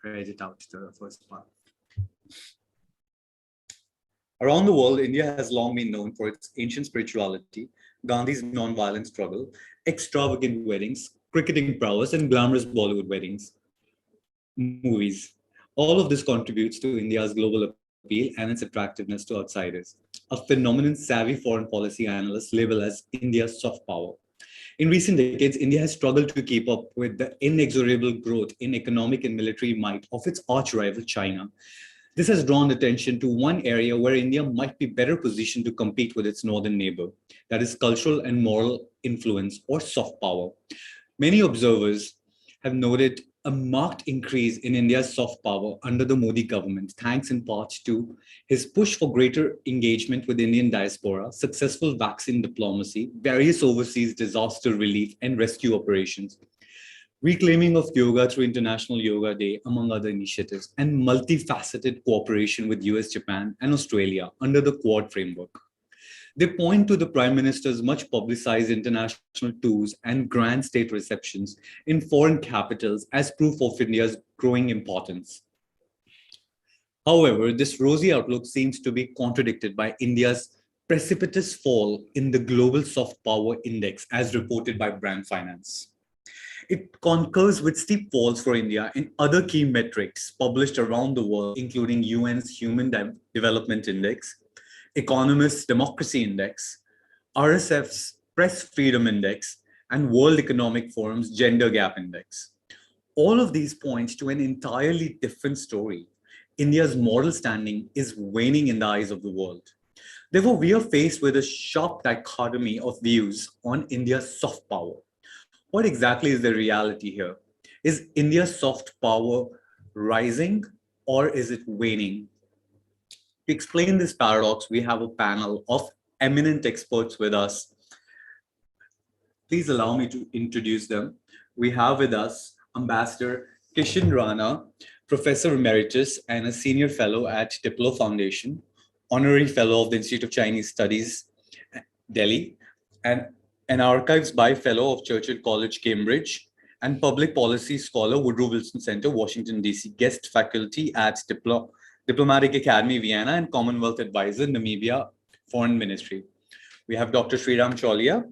read it out, the first part. Around the world, India has long been known for its ancient spirituality, Gandhi's non-violent struggle, extravagant weddings, cricketing prowess, and glamorous Bollywood weddings, movies. All of this contributes to India's global appeal and its attractiveness to outsiders. A phenomenon savvy foreign policy analysts label as India's soft power. In recent decades, India has struggled to keep up with the inexorable growth in economic and military might of its arch-rival China. This has drawn attention to one area where India might be better positioned to compete with its northern neighbor, that is cultural and moral influence or soft power. Many observers have noted a marked increase in India's soft power under the Modi government, thanks in part to his push for greater engagement with Indian diaspora, successful vaccine diplomacy, various overseas disaster relief and rescue operations, reclaiming of yoga through International Yoga Day, among other initiatives, and multifaceted cooperation with US, Japan, and Australia under the Quad framework. They point to the Prime Minister's much publicized international tours and grand state receptions in foreign capitals as proof of India's growing importance. However, this rosy outlook seems to be contradicted by India's precipitous fall in the Global Soft Power Index as reported by Brand Finance. It concurs with steep falls for India in other key metrics published around the world, including UN's Human Development Index, Economist's Democracy Index, RSF's Press Freedom Index, and World Economic Forum's Gender Gap Index. All of these point to an entirely different story. India's moral standing is waning in the eyes of the world. Therefore, we are faced with a sharp dichotomy of views on India's soft power. What exactly is the reality here? Is India's soft power rising or is it waning? To explain this paradox, we have a panel of eminent experts with us. Please allow me to introduce them. We have with us Ambassador Kishan Rana, Professor Emeritus and a Senior Fellow at Diplo Foundation, Honorary Fellow of the Institute of Chinese Studies, Delhi, and an Archives by Fellow of Churchill College, Cambridge, and Public Policy Scholar, Woodrow Wilson Center, Washington, D.C., Guest Faculty at Diplomatic Academy, Vienna, and Commonwealth Advisor, Namibia Foreign Ministry. We have Dr. Sriram Cholia,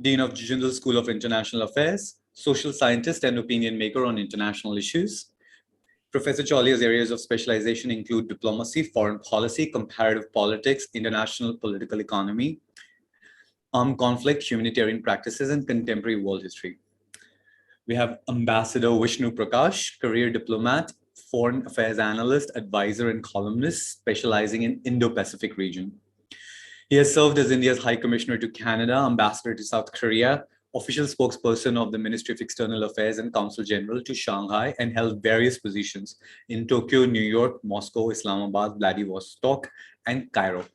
Dean of Jindal School of International Affairs, social scientist and opinion maker on international issues. Professor Cholia's areas of specialization include diplomacy, foreign policy, comparative politics, international political economy, armed conflict, humanitarian practices, and contemporary world history. We have Ambassador Vishnu Prakash, career diplomat, foreign affairs analyst, advisor, and columnist specializing in Indo-Pacific region. He has served as India's High Commissioner to Canada, Ambassador to South Korea, official spokesperson of the Ministry of External Affairs and Consul General to Shanghai, and held various positions in Tokyo, New York, Moscow, Islamabad, Vladivostok, and Cairo.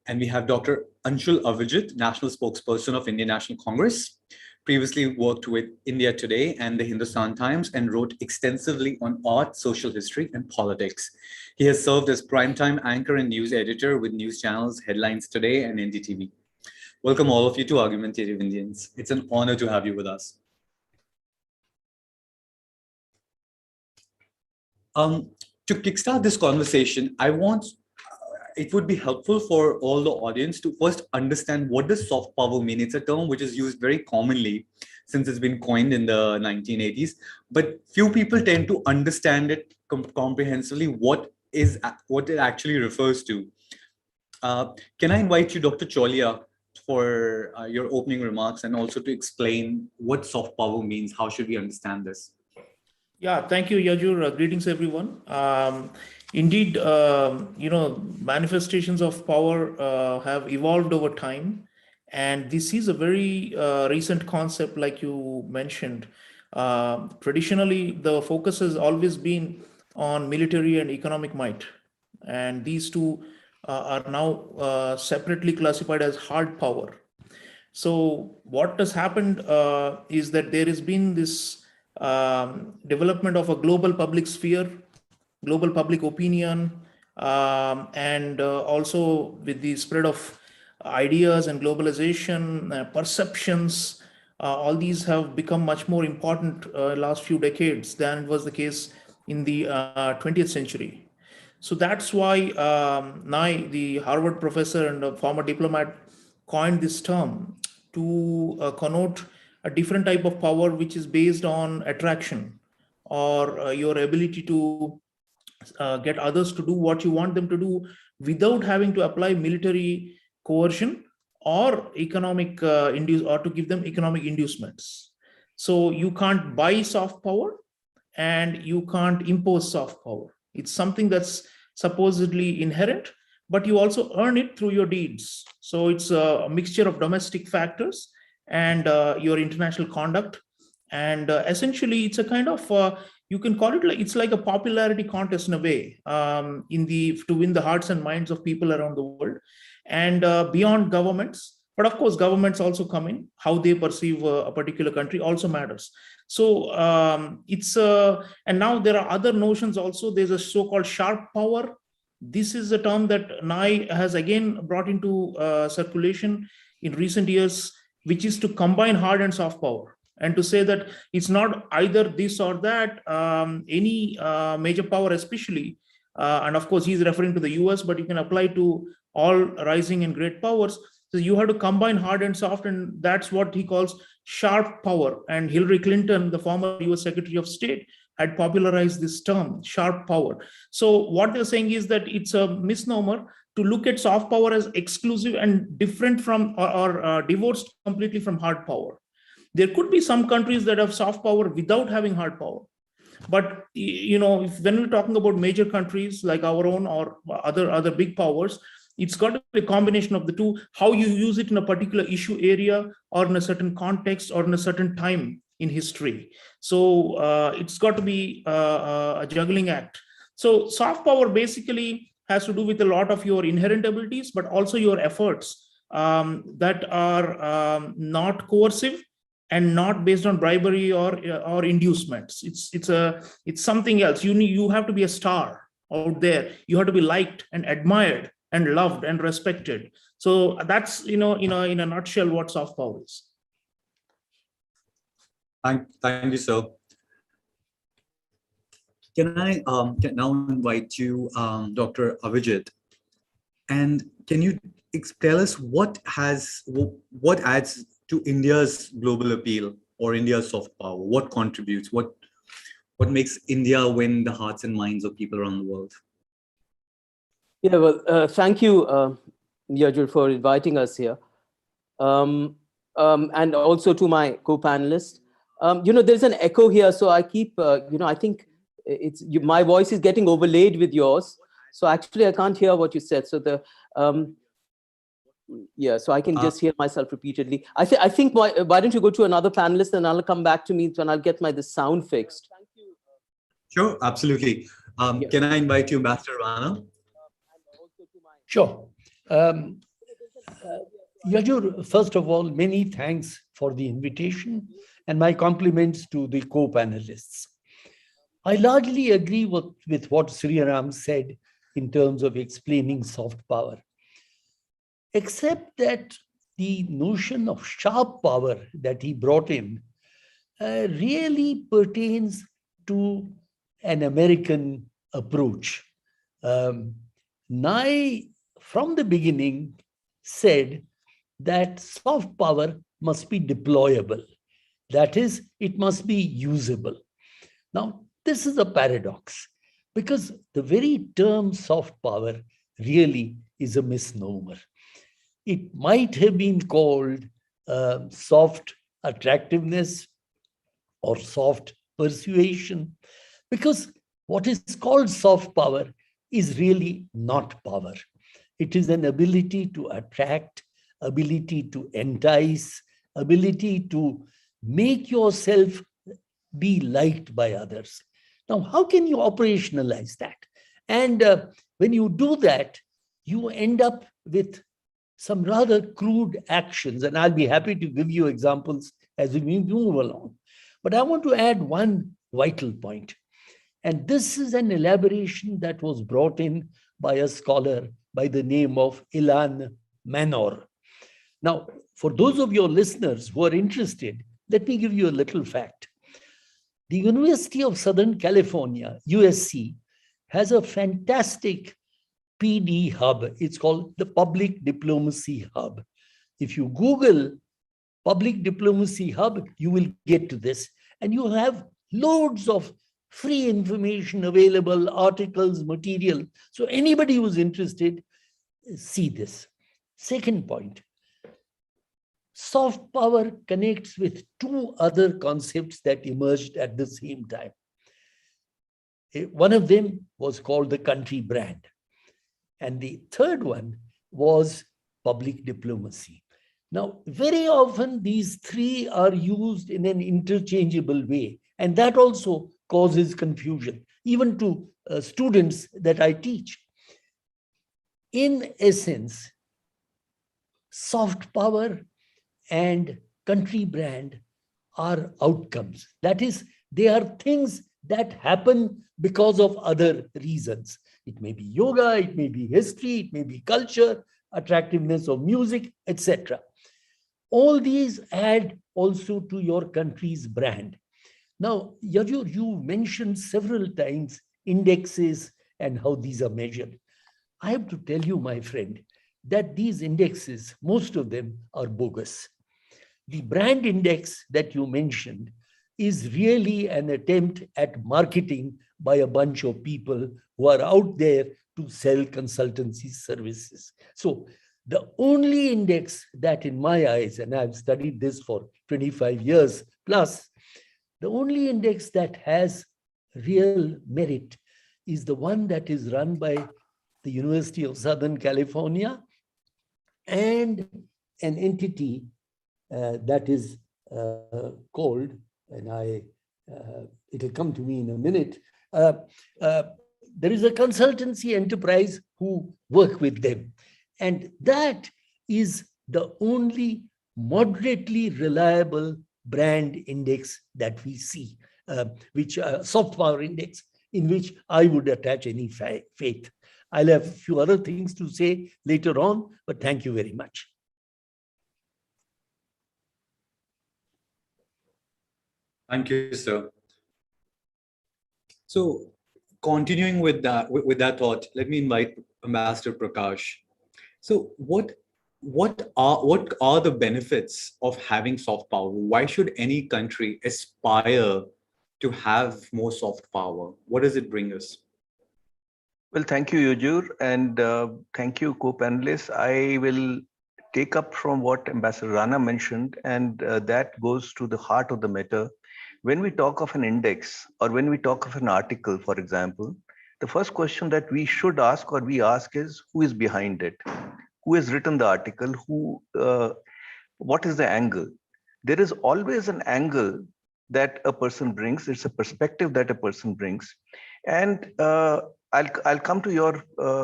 And we have Dr. Anshul Avijit, National Spokesperson of Indian National Congress, previously worked with India Today and the Hindustan Times and wrote extensively on art, social history, and politics. He has served as primetime anchor and news editor with news channels Headlines Today and NDTV. Welcome all of you to Argumentative Indians. It's an honor to have you with us. To kickstart this conversation, it would be helpful for all the audience to first understand what does soft power mean. It's a term which is used very commonly since it's been coined in the 1980s, but few people tend to understand it comprehensively, what it actually refers to. Can I invite you, Dr. Cholia, for your opening remarks and also to explain what soft power means? How should we understand this? Yeah, thank you, Yajur. Greetings, everyone. Indeed, manifestations of power have evolved over time. And this is a very recent concept, like you mentioned. Traditionally, the focus has always been on military and economic might. And these two are now separately classified as hard power. So what has happened is that there has been this development of a global public sphere, global public opinion, and also with the spread of ideas and globalization, perceptions, all these have become much more important last few decades than it was the case in the 20th century. So that's why Nye, the Harvard professor and a former diplomat, coined this term to connote a different type of power which is based on attraction, or your ability to get others to do what you want them to do without having to apply military coercion or economic induce, or to give them economic inducements. So you can't buy soft power and you can't impose soft power. It's something that's supposedly inherent, but you also earn it through your deeds. So it's a mixture of domestic factors and your international conduct. And essentially, it's a kind of you can call it like, it's like a popularity contest in a way, in the to win the hearts and minds of people around the world, and beyond governments. But of course, governments also come in. How they perceive a particular country also matters. So it's and now there are other notions also. There's a so-called sharp power. This is a term that Nye has again brought into circulation in recent years, which is to combine hard and soft power, and to say that it's not either this or that. Any major power, especially, and of course he's referring to the US, but you can apply to all rising and great powers. So you have to combine hard and soft, and that's what he calls sharp power. And Hillary Clinton, the former US Secretary of State, had popularized this term, sharp power. So what they're saying is that it's a misnomer to look at soft power as exclusive and different from, or divorced completely from hard power. There could be some countries that have soft power without having hard power. But when we're talking about major countries like our own or other big powers, it's got to be a combination of the two. How you use it in a particular issue area, or in a certain context, or in a certain time in history. So it's got to be a juggling act. So soft power basically has to do with a lot of your inherent abilities, but also your efforts that are not coercive and not based on bribery or inducements. It's something else. You have to be a star out there. You have to be liked and admired and loved and respected. So that's in a nutshell what soft power is. Thank you, sir. Can I now invite you, Dr. Avijit, and can you tell us what adds to India's global appeal or India's soft power? What contributes? What makes India win the hearts and minds of people around the world? Yeah, well, thank you, Yajur, for inviting us here. And also to my co-panelists. There's an echo here, so I keep, I think my voice is getting overlaid with yours. So actually, I can't hear what you said. So so I can just hear myself repeatedly. I think why don't you go to another panelist, and I'll come back to me when I'll get the sound fixed. Sure, absolutely. Can I invite you, Ambassador Rana? Sure. Yajur, first of all, many thanks for the invitation and my compliments to the co-panelists. I largely agree with what Sriram said in terms of explaining soft power, except that the notion of sharp power that he brought in really pertains to an American approach. Nye, from the beginning, said that soft power must be deployable. That is, it must be usable. Now, this is a paradox, because the very term soft power really is a misnomer. It might have been called soft attractiveness or soft persuasion, because what is called soft power is really not power. It is an ability to attract, ability to entice, ability to make yourself be liked by others. Now, how can you operationalize that? And when you do that, you end up with some rather crude actions. And I'll be happy to give you examples as we move along. But I want to add one vital point. And this is an elaboration that was brought in by a scholar by the name of Ilan Manor. Now, for those of your listeners who are interested, let me give you a little fact. The University of Southern California, USC, has a fantastic PD hub. It's called the Public Diplomacy Hub. If you Google Public Diplomacy Hub, you will get to this. And you have loads of free information available, articles, material. So anybody who's interested, see this. Second point, soft power connects with two other concepts that emerged at the same time. One of them was called the country brand. And the third one was public diplomacy. Now, very often these three are used in an interchangeable way, and that also causes confusion, even to students that I teach. In essence, soft power and country brand are outcomes. That is, they are things that happen because of other reasons. It may be yoga, it may be history, it may be culture, attractiveness of music, etc. All these add also to your country's brand. Now, Yajur, you mentioned several times indexes and how these are measured. I have to tell you, my friend, that these indexes, most of them are bogus. The brand index that you mentioned is really an attempt at marketing by a bunch of people who are out there to sell consultancy services. So the only index that in my eyes, and I've studied this for 25 years plus, the only index that has real merit is the one that is run by the University of Southern California and an entity that is called, and it'll come to me in a minute, there is a consultancy enterprise who work with them. And that is the only moderately reliable brand index that we see, which soft power index, in which I would attach any faith. I'll have a few other things to say later on, but thank you very much. Thank you, sir. So, continuing with that thought, let me invite Ambassador Prakash. So, what are the benefits of having soft power? Why should any country aspire to have more soft power? What does it bring us? Well, thank you, Yajur, and thank you, co-panelists. I will take up from what Ambassador Rana mentioned, and that goes to the heart of the matter. When we talk of an index or when we talk of an article, for example, the first question that we should ask or we ask is, who is behind it? Who has written the article? What is the angle? There is always an angle that a person brings. It's a perspective that a person brings. And I'll come to your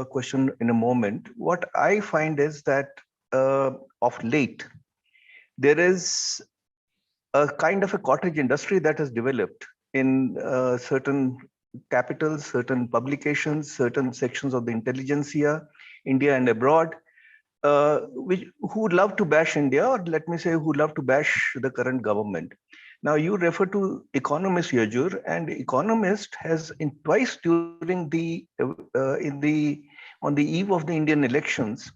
question in a moment. What I find is that of late, there is a kind of a cottage industry that has developed in certain capitals, certain publications, certain sections of the intelligentsia, India and abroad, who would love to bash India, or let me say, who love to bash the current government. Now, you refer to Economist, Yajur, and Economist has twice during on the eve of the Indian elections,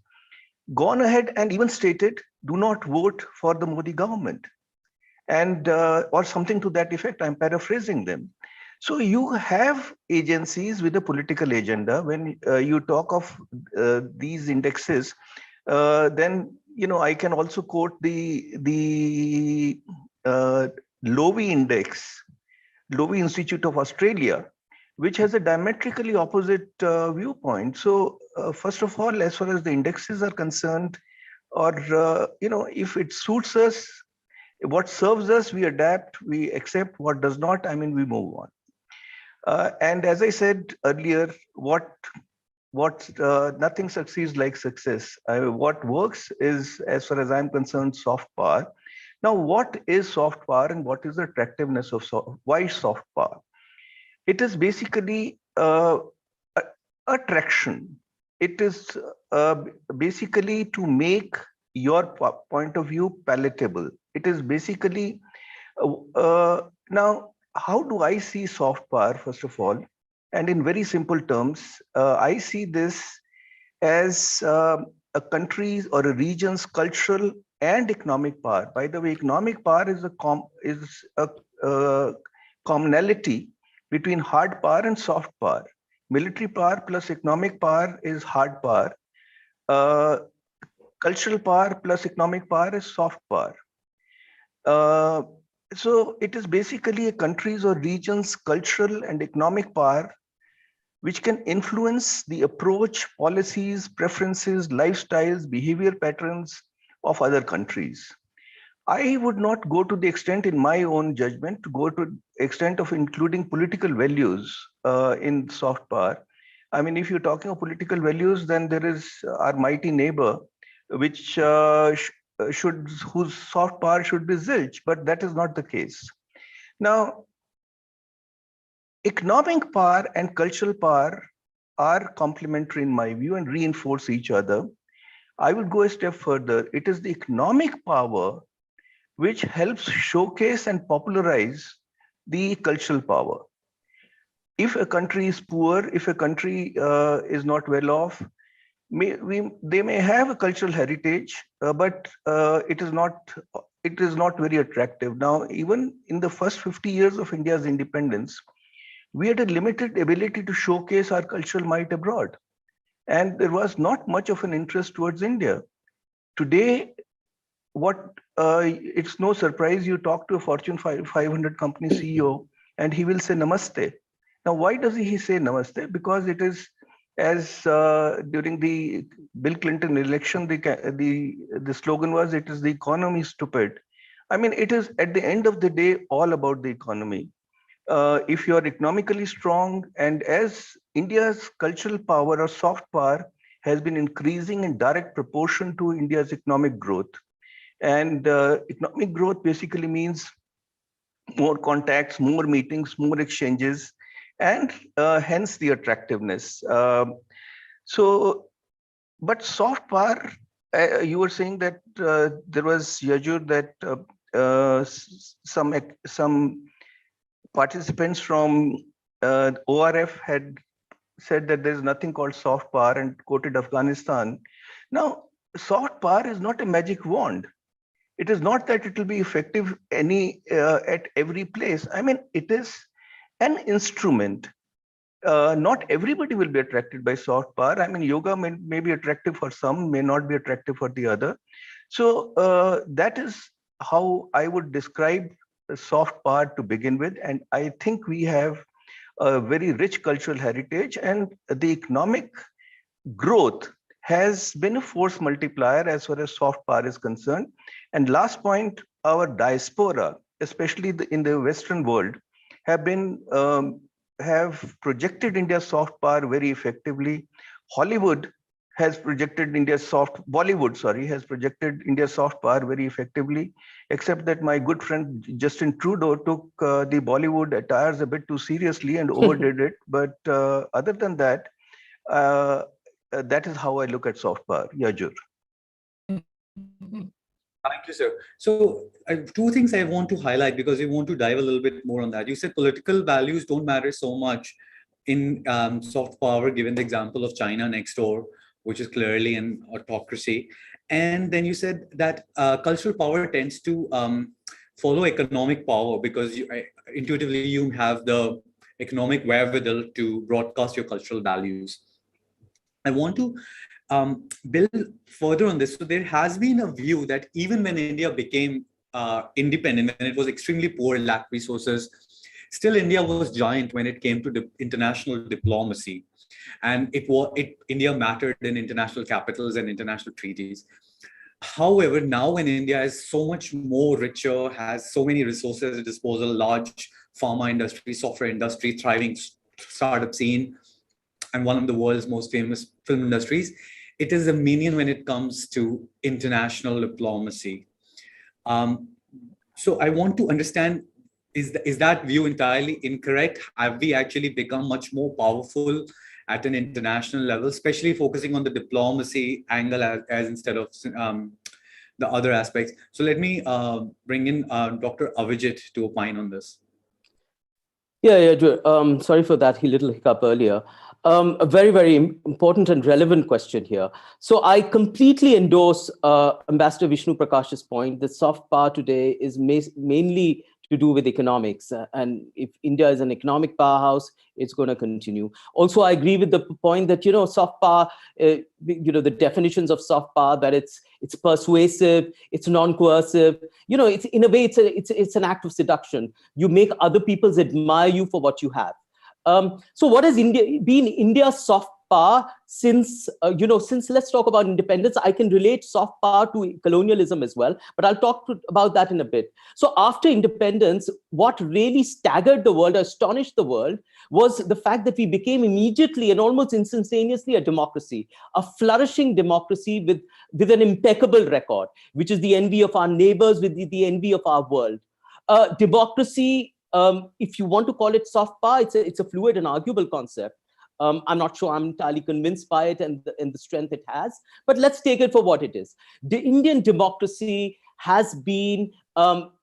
gone ahead and even stated, do not vote for the Modi government, and or something to that effect. I'm paraphrasing them. So you have agencies with a political agenda. When you talk of these indexes, then I can also quote the Lowy Index, Lowy Institute of Australia, which has a diametrically opposite viewpoint. So first of all, as far as the indexes are concerned, or if it suits us, what serves us, we adapt, we accept. What does not, we move on. And as I said earlier, nothing succeeds like success. What works is, as far as I'm concerned, soft power. Now, what is soft power and what is the attractiveness of why soft power? It is basically attraction. It is basically to make your point of view palatable. It is basically now how do I see soft power, first of all? And in very simple terms, I see this as a country's or a region's cultural and economic power. By the way, economic power is a commonality between hard power and soft power. Military power plus economic power is hard power. Uh, Cultural power plus economic power is soft power. Uh, so it is basically a country's or region's cultural and economic power which can influence the approach, policies, preferences, lifestyles, behavior patterns of other countries. I would not go to the extent in my own judgment to go to extent of including political values in soft power. I mean, if you're talking of political values, then there is our mighty neighbor, which should whose soft power should be zilch, but that is not the case. Now, economic power and cultural power are complementary in my view and reinforce each other. I would go a step further. It is the economic power which helps showcase and popularize the cultural power. If a country is poor, if a country is not well off, they may have a cultural heritage, but it is not very attractive. Now, even in the first 50 years of India's independence, we had a limited ability to showcase our cultural might abroad. And there was not much of an interest towards India. Today, it's no surprise you talk to a Fortune 500 company CEO and he will say namaste. Now, why does he say namaste? Because it is, as during the Bill Clinton election, the slogan was, it is the economy stupid. I mean, it is at the end of the day all about the economy. If you are economically strong, and as India's cultural power or soft power has been increasing in direct proportion to India's economic growth. And economic growth basically means more contacts, more meetings, more exchanges, and hence the attractiveness. But soft power, you were saying that there was, Yajur, that some participants from ORF had said that there's nothing called soft power and quoted Afghanistan. Now, soft power is not a magic wand. It is not that it will be effective at every place. I mean, it is an instrument. Not everybody will be attracted by soft power. I mean, yoga may be attractive for some, may not be attractive for the other. So that is how I would describe the soft power to begin with. And I think we have a very rich cultural heritage, and the economic growth has been a force multiplier as far as soft power is concerned. And last point, our diaspora, especially in the Western world, have projected India's soft power very effectively. Bollywood has projected India's soft power very effectively, except that my good friend Justin Trudeau took the Bollywood attires a bit too seriously and overdid it. But other than that, that is how I look at soft power. Yajur. Thank you, sir. So two things I want to highlight because we want to dive a little bit more on that. You said political values don't matter so much in soft power, given the example of China next door, which is clearly an autocracy. And then you said that cultural power tends to follow economic power because intuitively you have the economic wherewithal to broadcast your cultural values. I want to build further on this. So there has been a view that even when India became independent, when it was extremely poor, lacked resources, still India was giant when it came to international diplomacy. And India mattered in international capitals and international treaties. However, now when India is so much more richer, has so many resources at disposal, large pharma industry, software industry, thriving startup scene, and one of the world's most famous film industries, it is a minion when it comes to international diplomacy. So I want to understand, is that view entirely incorrect? Have we actually become much more powerful at an international level, especially focusing on the diplomacy angle as instead of the other aspects? So let me bring in Dr. Avijit to opine on this. Sorry for that little hiccup earlier. A very, very important and relevant question here. So I completely endorse Ambassador Vishnu Prakash's point that soft power today is mainly to do with economics. And if India is an economic powerhouse, it's going to continue. Also, I agree with the point that, soft power, the definitions of soft power, that it's persuasive, it's non-coercive, it's in a way, it's an act of seduction. You make other people admire you for what you have. So what has been India's soft power since, since let's talk about independence? I can relate soft power to colonialism as well, but I'll talk about that in a bit. So after independence, what really staggered the world, astonished the world, was the fact that we became immediately and almost instantaneously a democracy, a flourishing democracy with an impeccable record, which is the envy of our neighbors, with the envy of our world. Democracy, if you want to call it soft power, it's a fluid and arguable concept. I'm not sure I'm entirely convinced by it and the strength it has, but let's take it for what it is. The Indian democracy has been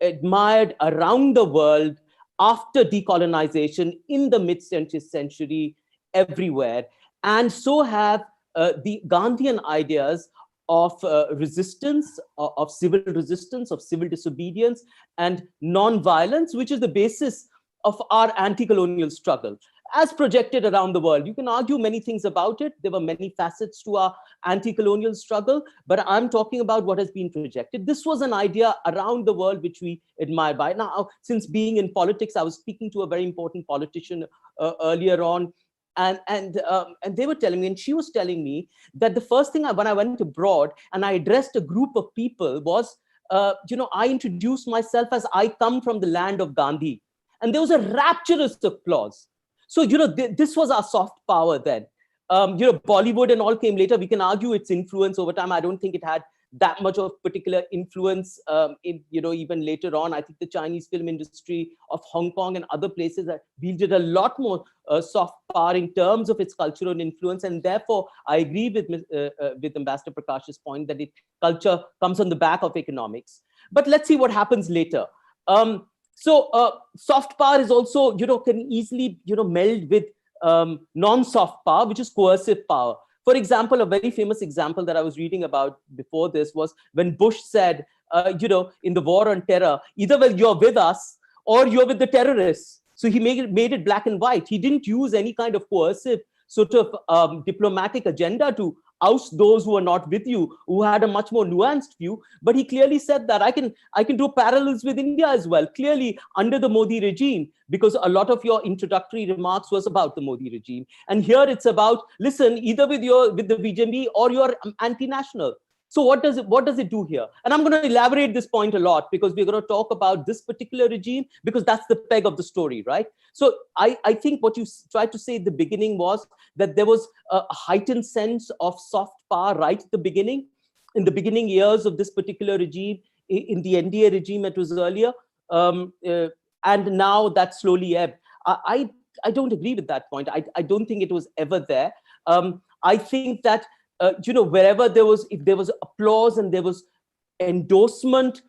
admired around the world after decolonization in the mid-20th century everywhere. And so have the Gandhian ideas of resistance, of civil resistance, of civil disobedience, and non-violence, which is the basis of our anti-colonial struggle, as projected around the world. You can argue many things about it. There were many facets to our anti-colonial struggle, but I'm talking about what has been projected. This was an idea around the world which we admire by. Now, since being in politics, I was speaking to a very important politician earlier on, and they were telling me, and she was telling me that the first thing when I went abroad and I addressed a group of people was, I introduced myself as I come from the land of Gandhi. And there was a rapturous applause. So, this was our soft power then. Bollywood and all came later. We can argue its influence over time. I don't think it had that much of particular influence, even later on. I think the Chinese film industry of Hong Kong and other places that wielded a lot more soft power in terms of its cultural influence. And therefore, I agree with Ambassador Prakash's point that culture comes on the back of economics. But let's see what happens later. So soft power is also, can easily, meld with non-soft power, which is coercive power. For example, a very famous example that I was reading about before this was when Bush said, in the war on terror, either you're with us or you're with the terrorists. So he made it black and white. He didn't use any kind of coercive sort of diplomatic agenda to oust those who are not with you, who had a much more nuanced view. But he clearly said that I can do parallels with India as well, clearly under the Modi regime, because a lot of your introductory remarks was about the Modi regime. And here it's about, listen, either with the BJP or you're anti-national. So what does it do here? And I'm going to elaborate this point a lot because we're going to talk about this particular regime because that's the peg of the story, right? So I think what you tried to say at the beginning was that there was a heightened sense of soft power right at the beginning, in the beginning years of this particular regime, in the NDA regime it was earlier, and now that slowly ebbed. I don't agree with that point. I don't think it was ever there. I think that wherever if there was applause and there was endorsement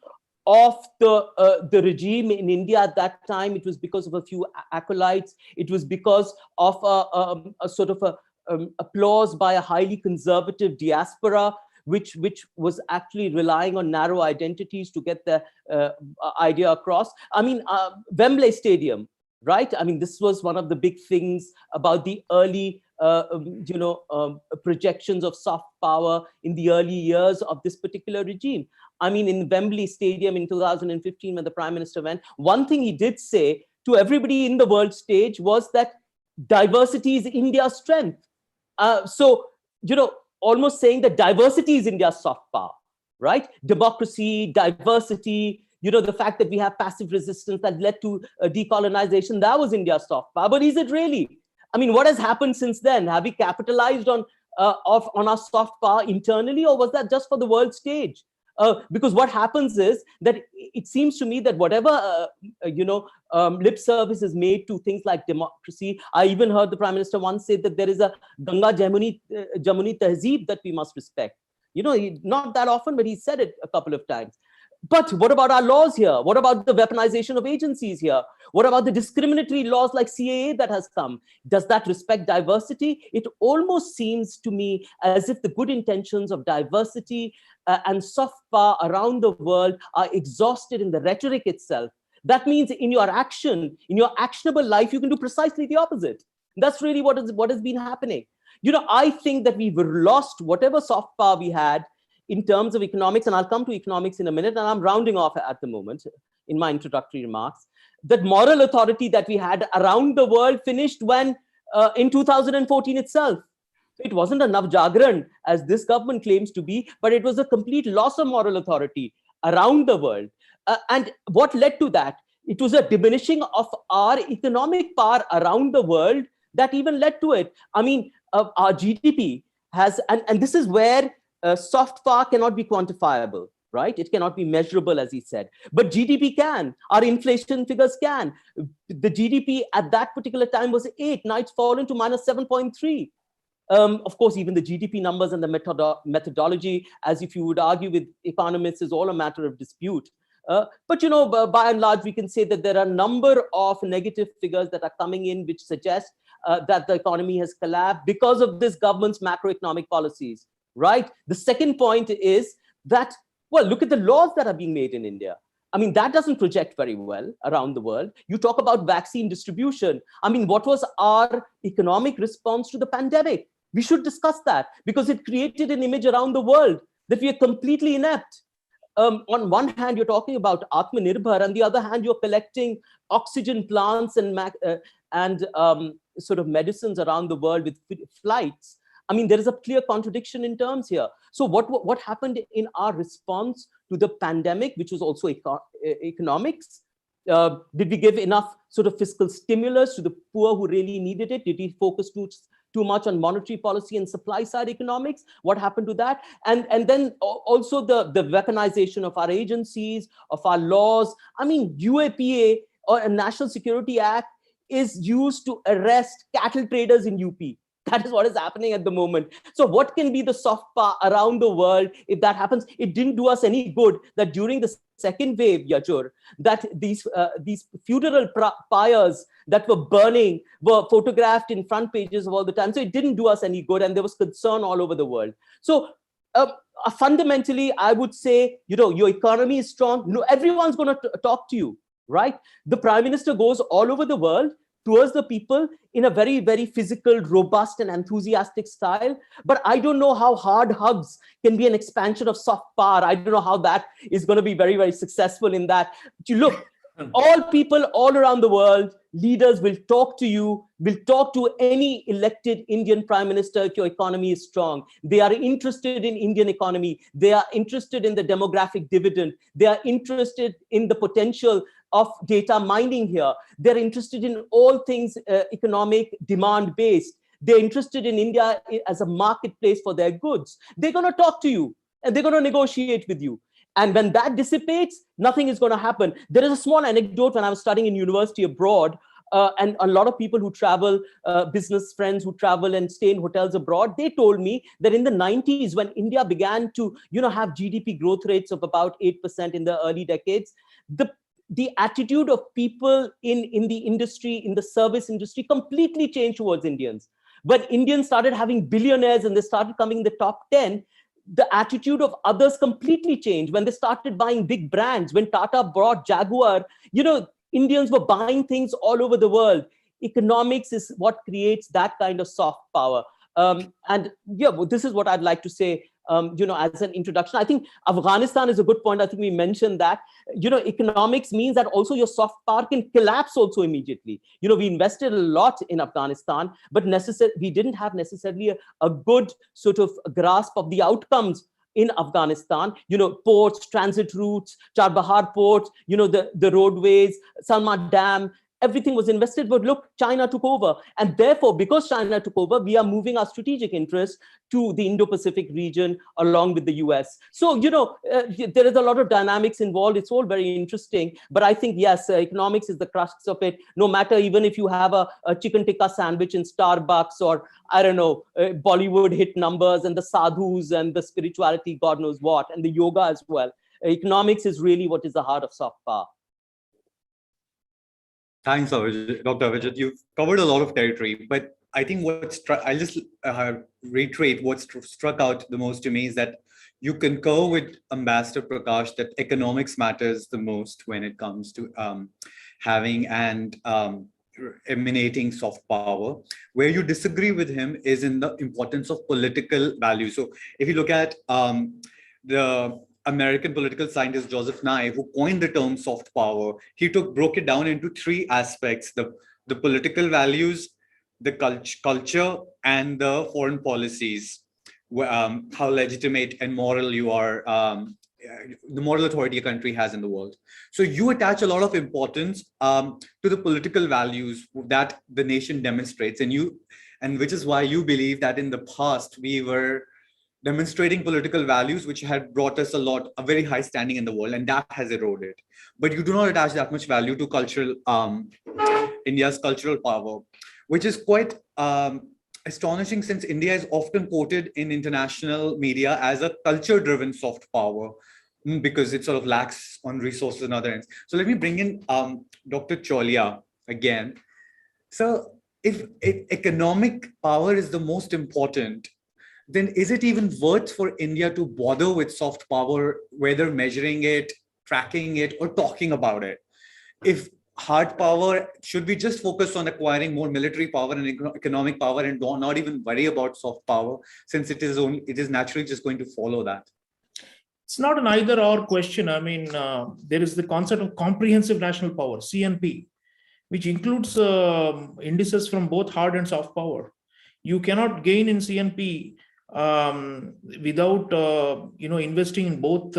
of the regime in India at that time, it was because of a few acolytes. It was because of a sort of applause by a highly conservative diaspora, which was actually relying on narrow identities to get the idea across. I mean, Wembley Stadium, right? I mean, this was one of the big things about the early projections of soft power in the early years of this particular regime. I mean, in Wembley Stadium in 2015, when the Prime Minister went, one thing he did say to everybody in the world stage was that diversity is India's strength. Almost saying that diversity is India's soft power, right? Democracy, diversity, the fact that we have passive resistance that led to decolonization, that was India's soft power. But is it really? I mean, what has happened since then? Have we capitalized on our soft power internally, or was that just for the world stage? Because what happens is that it seems to me that whatever lip service is made to things like democracy. I even heard the Prime Minister once say that there is a Ganga Jamuni Tehzeeb that we must respect. Not that often, but he said it a couple of times. But what about our laws here? What about the weaponization of agencies here? What about the discriminatory laws like CAA that has come? Does that respect diversity? It almost seems to me as if the good intentions of diversity and soft power around the world are exhausted in the rhetoric itself. That means in your action, in your actionable life, you can do precisely the opposite. That's really what has been happening. I think that we've lost whatever soft power we had in terms of economics, and I'll come to economics in a minute, and I'm rounding off at the moment in my introductory remarks. That moral authority that we had around the world finished when in 2014 itself. It wasn't a Navjagran, as this government claims to be, but it was a complete loss of moral authority around the world. And what led to that? It was a diminishing of our economic power around the world that even led to it. I mean, our GDP has, and this is where soft power cannot be quantifiable, right? It cannot be measurable, as he said. But GDP can. Our inflation figures can. The GDP at that particular time was 8. Now it's fallen to minus 7.3. Of course, even the GDP numbers and the methodology, as if you would argue with economists, is all a matter of dispute. But by and large, we can say that there are a number of negative figures that are coming in, which suggest that the economy has collapsed because of this government's macroeconomic policies, right? The second point is that, well, look at the laws that are being made in India. I mean, that doesn't project very well around the world. You talk about vaccine distribution. I mean, what was our economic response to the pandemic? We should discuss that because it created an image around the world that we are completely inept. On one hand, you're talking about Atmanirbhar, on the other hand, you're collecting oxygen plants and sort of medicines around the world with flights. I mean, there is a clear contradiction in terms here. So what happened in our response to the pandemic, which was also economics? Did we give enough sort of fiscal stimulus to the poor who really needed it? Did we focus too much on monetary policy and supply side economics? What happened to that? And then also the weaponization of our agencies, of our laws. I mean, UAPA, or a National Security Act, is used to arrest cattle traders in UP. That is what is happening at the moment. So what can be the soft power around the world if that happens? It didn't do us any good that during the second wave, Yajur, that these funeral pyres that were burning were photographed in front pages of all the time. So it didn't do us any good, and there was concern all over the world. So fundamentally, I would say, your economy is strong. No, everyone's going to talk to you, right? The Prime Minister goes all over the world towards the people in a very, very physical, robust, and enthusiastic style. But I don't know how hard hugs can be an expansion of soft power. I don't know how that is going to be very, very successful in that. You look, all people all around the world, leaders will talk to you, will talk to any elected Indian Prime Minister if your economy is strong. They are interested in Indian economy. They are interested in the demographic dividend. They are interested in the potential of data mining here. They're interested in all things economic demand based. They're interested in India as a marketplace for their goods. They're going to talk to you and they're going to negotiate with you. And when that dissipates, nothing is going to happen. There is a small anecdote when I was studying in university abroad, and a lot of people who travel, business friends who travel and stay in hotels abroad, they told me that in the 90s, when India began to, have GDP growth rates of about 8% in the early decades, the attitude of people in the industry, in the service industry, completely changed towards Indians. When Indians started having billionaires and they started coming in the top 10, the attitude of others completely changed. When they started buying big brands, when Tata bought Jaguar, Indians were buying things all over the world. Economics is what creates that kind of soft power. This is what I'd like to say, as an introduction. I think Afghanistan is a good point. I think we mentioned that, economics means that also your soft power can collapse also immediately. We invested a lot in Afghanistan, but we didn't have necessarily a good sort of grasp of the outcomes in Afghanistan, ports, transit routes, Charbahar port, the roadways, Salma Dam, everything was invested, but look, China took over. And therefore, because China took over, we are moving our strategic interests to the Indo-Pacific region along with the US. So, there is a lot of dynamics involved. It's all very interesting. But I think, yes, economics is the crux of it. No matter even if you have a chicken tikka sandwich in Starbucks or, I don't know, Bollywood hit numbers and the sadhus and the spirituality, God knows what, and the yoga as well. economics is really what is the heart of soft power. Thanks, Dr. Avijit. You've covered a lot of territory, but I think I'll just reiterate what struck out the most to me is that you concur with Ambassador Prakash that economics matters the most when it comes to having and emanating soft power. Where you disagree with him is in the importance of political value. So if you look at the American political scientist Joseph Nye, who coined the term soft power, he broke it down into three aspects: the political values, the culture, and the foreign policies. How legitimate and moral you are, the moral authority a country has in the world. So you attach a lot of importance to the political values that the nation demonstrates, and which is why you believe that in the past we were demonstrating political values which had brought us a very high standing in the world, and that has eroded. But you do not attach that much value to cultural India's cultural power, which is quite astonishing, since India is often quoted in international media as a culture-driven soft power because it sort of lacks on resources and other ends. So let me bring in Dr. Cholia again. So if economic power is the most important, then is it even worth for India to bother with soft power, whether measuring it, tracking it, or talking about it? If hard power, should we just focus on acquiring more military power and economic power and not even worry about soft power, since it is naturally just going to follow that? It's not an either or question. I mean, there is the concept of comprehensive national power, CNP, which includes indices from both hard and soft power. You cannot gain in CNP without investing in both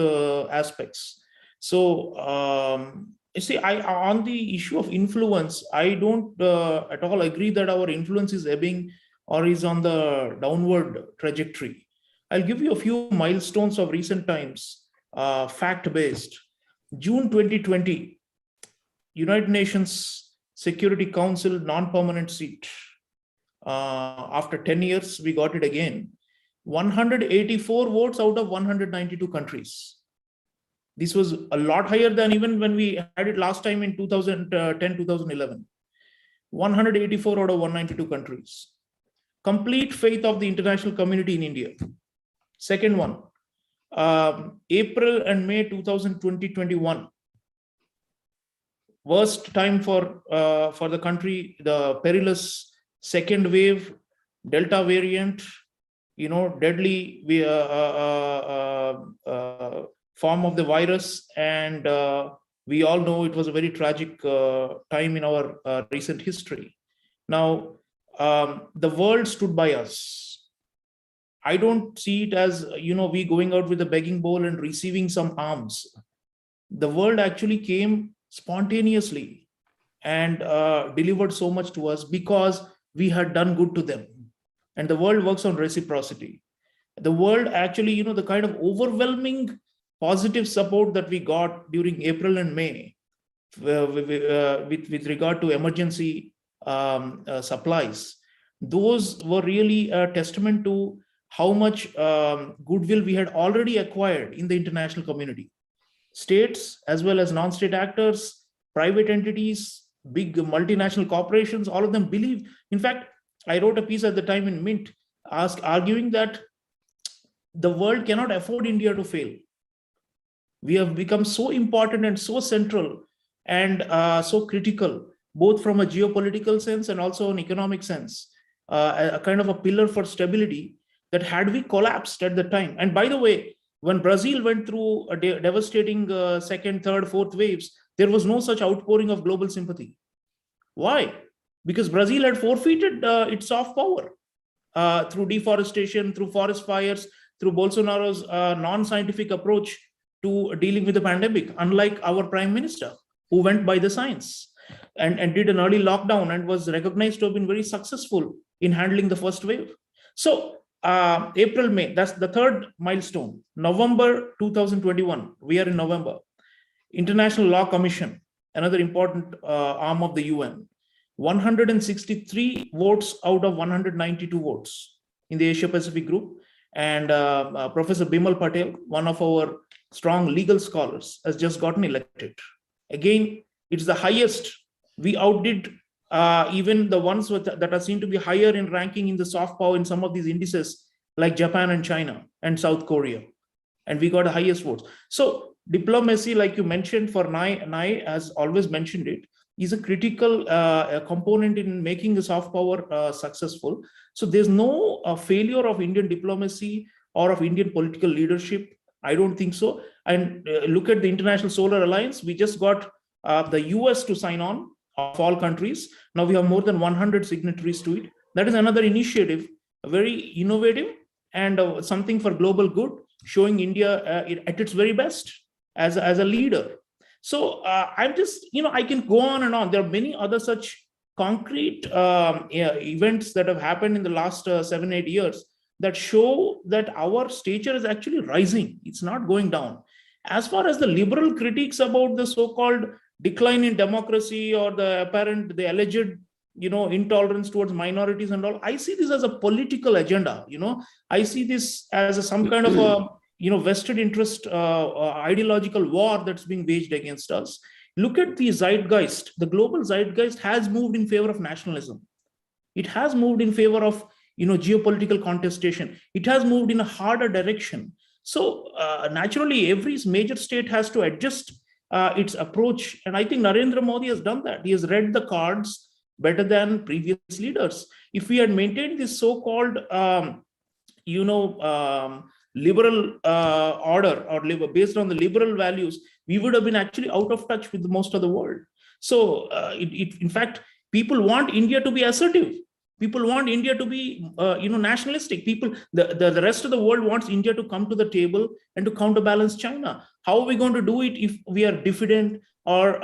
aspects. So you see, on the issue of influence, I don't at all agree that our influence is ebbing or is on the downward trajectory. I'll give you a few milestones of recent times, fact-based. June 2020, United Nations Security Council non-permanent seat. After 10 years, we got it again. 184 votes out of 192 countries. This was a lot higher than even when we had it last time in 2010, 2011. 184 out of 192 countries. Complete faith of the international community in India. Second one, April and May 2020-21. Worst time for the country, the perilous second wave, Delta variant, deadly form of the virus, and we all know it was a very tragic time in our recent history. Now, the world stood by us. I don't see it as, we going out with a begging bowl and receiving some alms. The world actually came spontaneously and delivered so much to us because we had done good to them. And the world works on reciprocity. The world actually, the kind of overwhelming positive support that we got during April and May with regard to emergency supplies, those were really a testament to how much goodwill we had already acquired in the international community. States, as well as non-state actors, private entities, big multinational corporations, all of them believe. In fact, I wrote a piece at the time in Mint arguing that the world cannot afford India to fail. We have become so important and so central and so critical, both from a geopolitical sense and also an economic sense, a kind of a pillar for stability, that had we collapsed at the time. And by the way, when Brazil went through a devastating second, third, fourth waves, there was no such outpouring of global sympathy. Why? Because Brazil had forfeited its soft power through deforestation, through forest fires, through Bolsonaro's non-scientific approach to dealing with the pandemic, unlike our prime minister, who went by the science and did an early lockdown and was recognized to have been very successful in handling the first wave. So April, May, that's the third milestone. November 2021, we are in November. International Law Commission, another important arm of the UN. 163 votes out of 192 votes in the Asia Pacific group. And Professor Bimal Patel, one of our strong legal scholars, has just gotten elected. Again, it's the highest. We outdid even the ones that are seen to be higher in ranking in the soft power in some of these indices, like Japan and China and South Korea. And we got the highest votes. So diplomacy, like you mentioned, for Nai has always mentioned it, is a critical component in making the soft power successful. So there's no failure of Indian diplomacy or of Indian political leadership. I don't think so. And look at the International Solar Alliance. We just got the US to sign on, of all countries. Now we have more than 100 signatories to it. That is another initiative, very innovative and something for global good, showing India at its very best as a leader. So I'm just, I can go on and on. There are many other such concrete events that have happened in the last 7-8 years that show that our stature is actually rising. It's not going down. As far as the liberal critiques about the so-called decline in democracy or the alleged, intolerance towards minorities and all, I see this as a political agenda. I see this as some kind of a, vested interest ideological war that's being waged against us. Look at the zeitgeist. The global zeitgeist has moved in favor of nationalism. It has moved in favor of geopolitical contestation. It has moved in a harder direction. So naturally, every major state has to adjust its approach. And I think Narendra Modi has done that. He has read the cards better than previous leaders. If we had maintained this so-called, liberal order or based on the liberal values, we would have been actually out of touch with most of the world. So in fact, people want India to be assertive. People want India to be, nationalistic. The rest of the world wants India to come to the table and to counterbalance China. How are we going to do it if we are diffident or,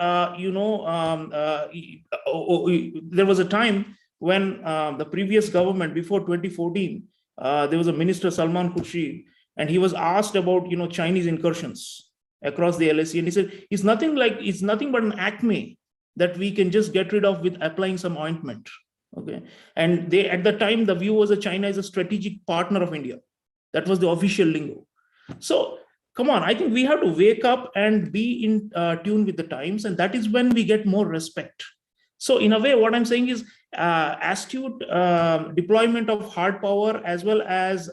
there was a time when the previous government, before 2014, there was a minister, Salman Khurshid, and he was asked about, Chinese incursions across the LAC. And he said, it's nothing but an acme that we can just get rid of with applying some ointment. Okay. And at the time, the view was that China is a strategic partner of India. That was the official lingo. So come on, I think we have to wake up and be in tune with the times. And that is when we get more respect. So in a way, what I'm saying is astute deployment of hard power as well as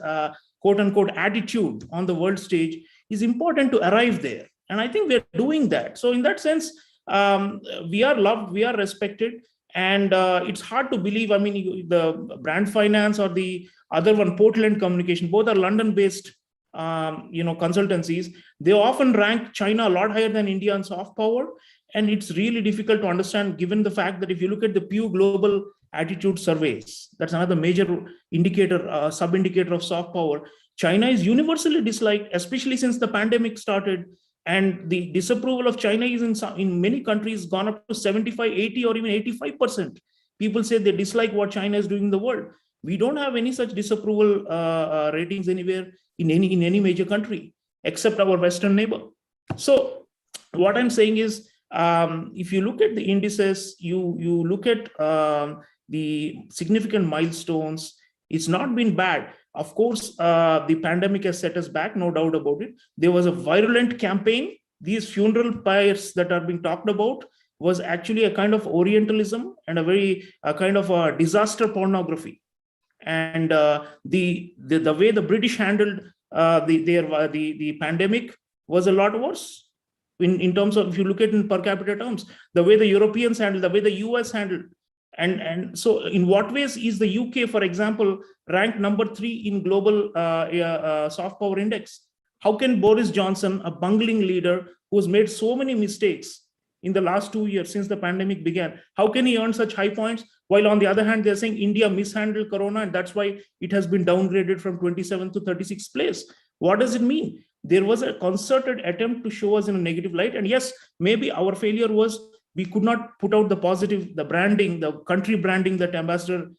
quote unquote attitude on the world stage is important to arrive there. And I think we're doing that. So in that sense, we are loved, we are respected. And it's hard to believe, the Brand Finance or the other one, Portland Communication, both are London-based, consultancies. They often rank China a lot higher than India on soft power. And it's really difficult to understand, given the fact that if you look at the Pew Global Attitude Surveys, that's another major indicator, sub-indicator of soft power. China is universally disliked, especially since the pandemic started. And the disapproval of China is in many countries gone up to 75, 80, or even 85%. People say they dislike what China is doing in the world. We don't have any such disapproval ratings anywhere in any major country, except our Western neighbor. So what I'm saying is, if you look at the indices, you look at the significant milestones, it's not been bad. Of course, the pandemic has set us back, no doubt about it. There was a virulent campaign. These funeral pyres that are being talked about was actually a kind of Orientalism and a kind of a disaster pornography. And the way the British handled the pandemic was a lot worse in terms of, if you look at it in per capita terms, the way the Europeans handled, the way the US handled. And so in what ways is the UK, for example, ranked number 3 in global soft power index? How can Boris Johnson, a bungling leader who has made so many mistakes in the last 2 years since the pandemic began, how can he earn such high points? While on the other hand, they're saying India mishandled Corona, and that's why it has been downgraded from 27th to 36th place. What does it mean? There was a concerted attempt to show us in a negative light. And yes, maybe our failure was we could not put out the positive, the branding, the country branding that Ambassador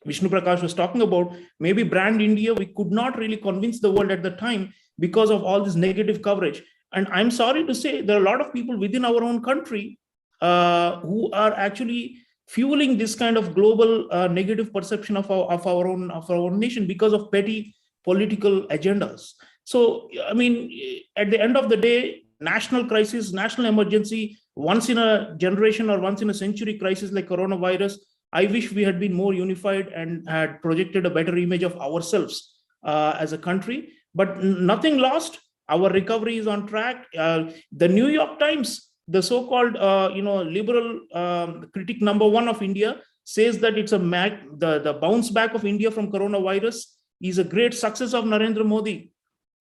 Vishnu Prakash was talking about. Maybe brand India, we could not really convince the world at the time because of all this negative coverage. And I'm sorry to say, there are a lot of people within our own country who are actually fueling this kind of global negative perception of our own nation because of petty political agendas. So, I mean, at the end of the day, national crisis, national emergency, once in a generation or once in a century crisis like coronavirus, I wish we had been more unified and had projected a better image of ourselves as a country. But nothing lost. Our recovery is on track. The New York Times, the so-called liberal critic #1 of India, says that it's the bounce back of India from coronavirus is a great success of Narendra Modi.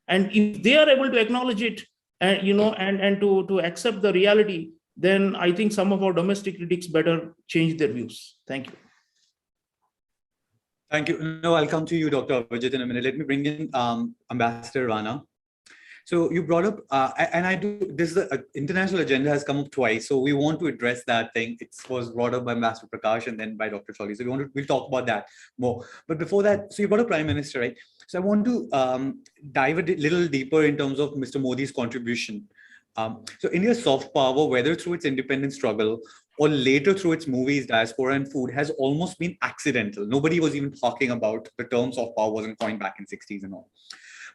And if they are able to acknowledge it and to accept the reality, then I think some of our domestic critics better change their views. Thank you. Thank you. No, I'll come to you, Dr. Vijit, in a minute. Let me bring in Ambassador Rana. So you brought up, and I do, this international agenda has come up twice. So we want to address that thing. It was brought up by Ambassador Prakash and then by Dr. Choli. So we'll talk about that more. But before that, so you brought up Prime Minister, right? So I want to dive a little deeper in terms of Mr. Modi's contribution. So India's soft power, whether through its independence struggle or later through its movies, diaspora and food, has almost been accidental. Nobody was even talking about the term soft power wasn't coined back in 60s and all.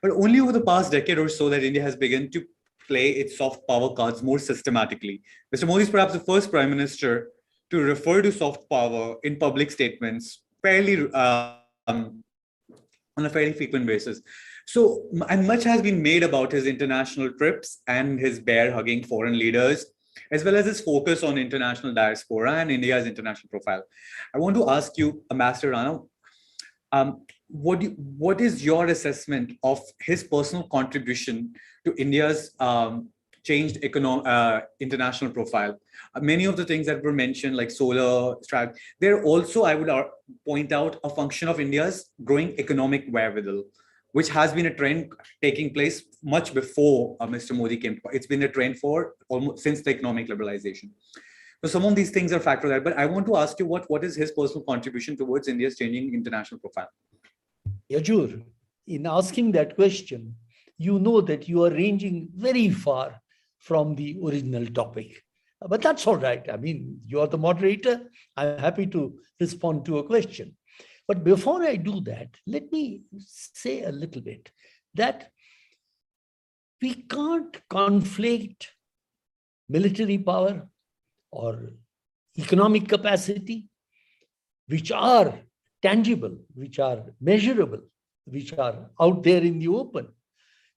But only over the past decade or so that India has begun to play its soft power cards more systematically. Mr. Modi is perhaps the first prime minister to refer to soft power in public statements fairly on a fairly frequent basis. So, and much has been made about his international trips and his bear hugging foreign leaders, as well as his focus on international diaspora and India's international profile. I want to ask you, Ambassador Rana, what is your assessment of his personal contribution to India's changed international profile? Many of the things that were mentioned, like solar, they're also, I would point out, a function of India's growing economic wherewithal, which has been a trend taking place much before Mr. Modi came. It's been a trend for almost since the economic liberalization. So some of these things are factored there, but I want to ask you what is his personal contribution towards India's changing international profile? Yajur, in asking that question, you know that you are ranging very far from the original topic. But that's all right. I mean, you are the moderator. I'm happy to respond to a question. But before I do that, let me say a little bit that we can't conflate military power or economic capacity, which are tangible, which are measurable, which are out there in the open,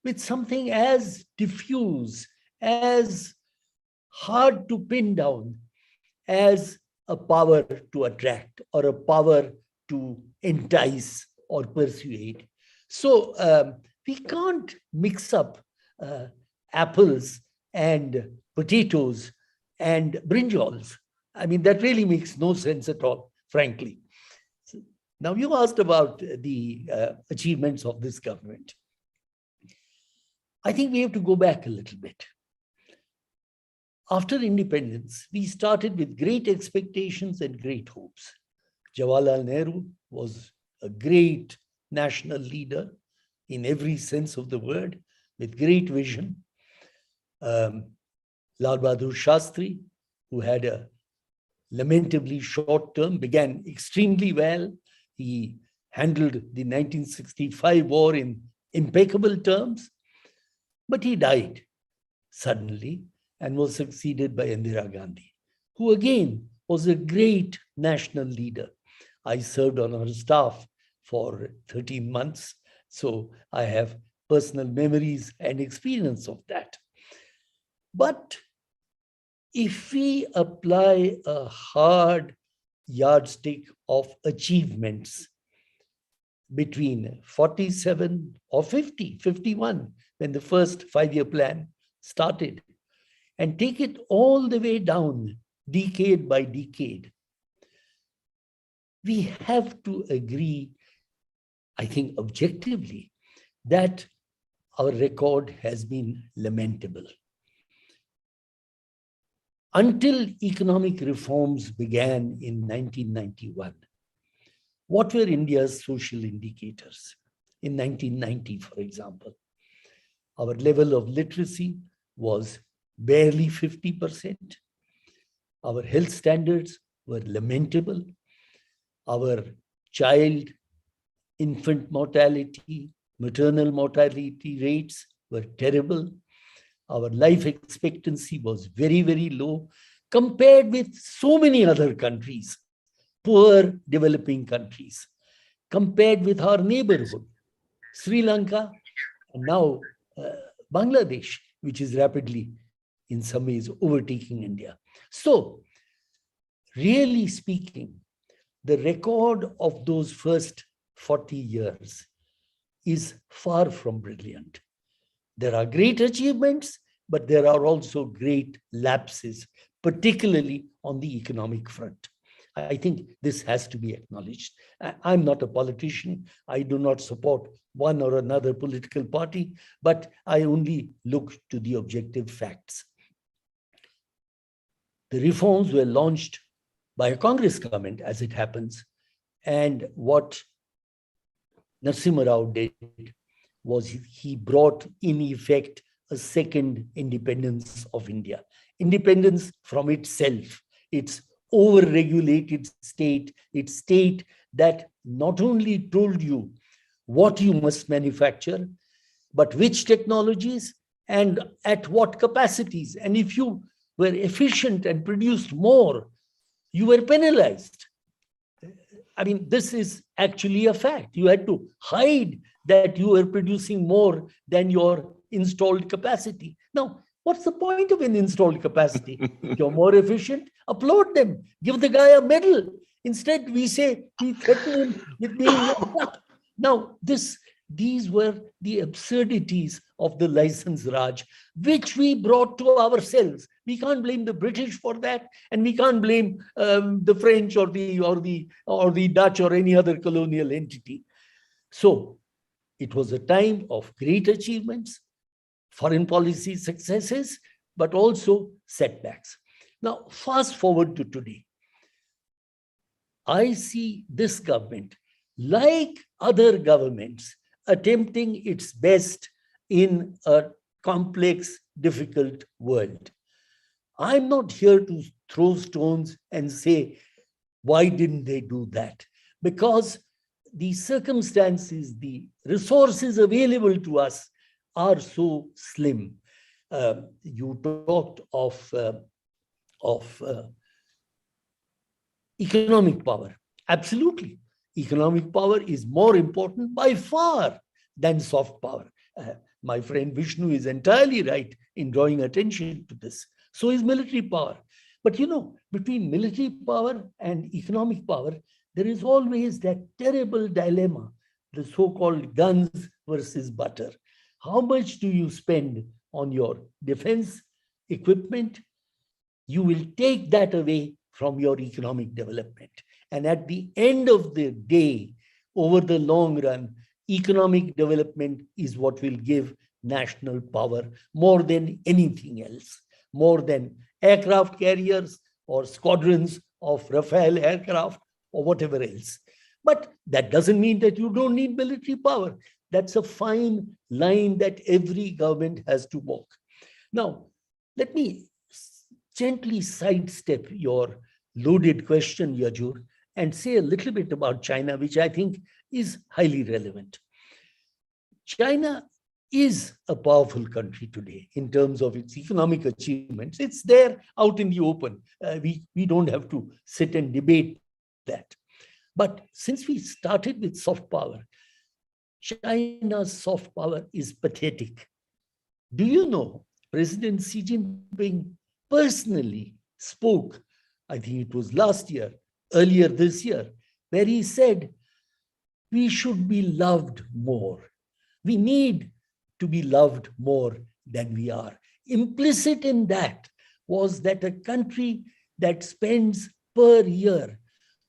with something as diffuse, as hard to pin down as a power to attract or a power to entice or persuade. So we can't mix up apples and potatoes and brinjals. I mean, that really makes no sense at all, frankly. Now, you asked about the achievements of this government. I think we have to go back a little bit. After independence, we started with great expectations and great hopes. Jawaharlal Nehru was a great national leader in every sense of the word, with great vision. Lal Bahadur Shastri, who had a lamentably short term, began extremely well. He handled the 1965 war in impeccable terms, but he died suddenly and was succeeded by Indira Gandhi, who again was a great national leader. I served on her staff for 13 months, so I have personal memories and experience of that. But if we apply a hard yardstick of achievements between 47 or 50, 51, when the first 5-year plan started, and take it all the way down, decade by decade, we have to agree, I think objectively, that our record has been lamentable. Until economic reforms began in 1991, what were India's social indicators? In 1990, for example, our level of literacy was barely 50%. Our health standards were lamentable. Our child infant mortality Maternal mortality rates were terrible. Our life expectancy was very, very low compared with so many other countries, poor developing countries, compared with our neighborhood, Sri Lanka, and now Bangladesh, which is rapidly, in some ways, overtaking India. So, really speaking, the record of those first 40 years is far from brilliant. There are great achievements, but there are also great lapses, particularly on the economic front. I think this has to be acknowledged. I'm not a politician. I do not support one or another political party, but I only look to the objective facts. The reforms were launched by a Congress government, as it happens, and what Narasimha Rao did was he brought in effect a second independence of India. Independence from itself, its over-regulated state, its state that not only told you what you must manufacture, but which technologies and at what capacities. And if you were efficient and produced more, you were penalized. I mean, this is actually a fact. You had to hide that you were producing more than your installed capacity. Now, what's the point of an installed capacity? You're more efficient, applaud them, give the guy a medal. Instead, we say, we threaten him with being cut. Now, these were the absurdities of the license Raj, which we brought to ourselves. We can't blame the British for that, and we can't blame the French or the Dutch or any other colonial entity. So it was a time of great achievements, foreign policy successes, but also setbacks. Now, fast forward to today. I see this government, like other governments, attempting its best in a complex, difficult world. I'm not here to throw stones and say, why didn't they do that? Because the circumstances, the resources available to us are so slim. You talked of economic power. Absolutely. Economic power is more important by far than soft power. My friend Vishnu is entirely right in drawing attention to this. So is military power. But you know, between military power and economic power, there is always that terrible dilemma, the so-called guns versus butter. How much do you spend on your defense equipment? You will take that away from your economic development. And at the end of the day, over the long run, economic development is what will give national power more than anything else, more than aircraft carriers or squadrons of Rafale aircraft or whatever else. But that doesn't mean that you don't need military power. That's a fine line that every government has to walk. Now, let me gently sidestep your loaded question, Yajur, and say a little bit about China, which I think is highly relevant. China is a powerful country today in terms of its economic achievements. It's there out in the open. We don't have to sit and debate that. But since we started with soft power, China's soft power is pathetic. Do you know President Xi Jinping personally spoke, I think it was last year, earlier this year, where he said, we should be loved more. We need to be loved more than we are. Implicit in that was that a country that spends per year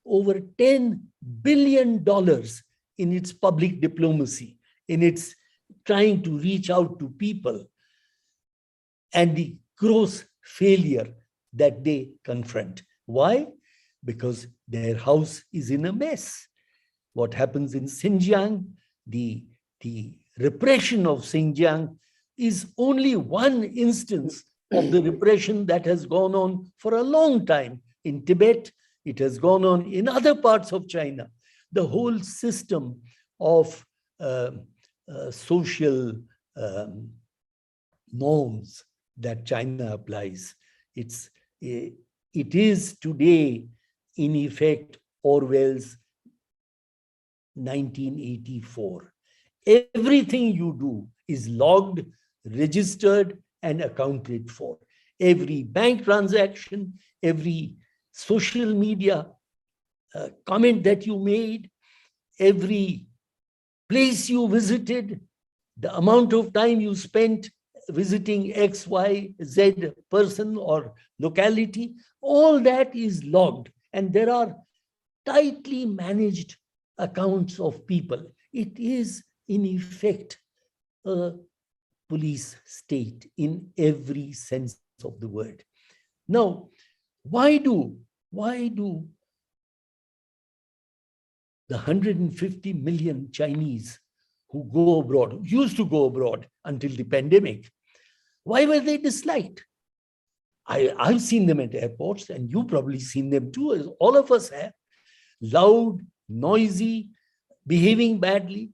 over $10 billion in its public diplomacy, in its trying to reach out to people, and the gross failure that they confront. Why? Because their house is in a mess. What happens in Xinjiang, the repression of Xinjiang is only one instance of the repression that has gone on for a long time. In Tibet, it has gone on in other parts of China. The whole system of social norms that China applies. It is today, in effect, Orwell's 1984. Everything you do is logged, registered, and accounted for. Every bank transaction, every social media comment that you made, every place you visited, the amount of time you spent visiting X, Y, Z person or locality, all that is logged. And there are tightly managed accounts of people. It is, in effect, a police state in every sense of the word. Now, why do the 150 million Chinese who go abroad, who used to go abroad until the pandemic, why were they disliked? I've seen them at airports, and you've probably seen them too, as all of us have. Loud, noisy, behaving badly.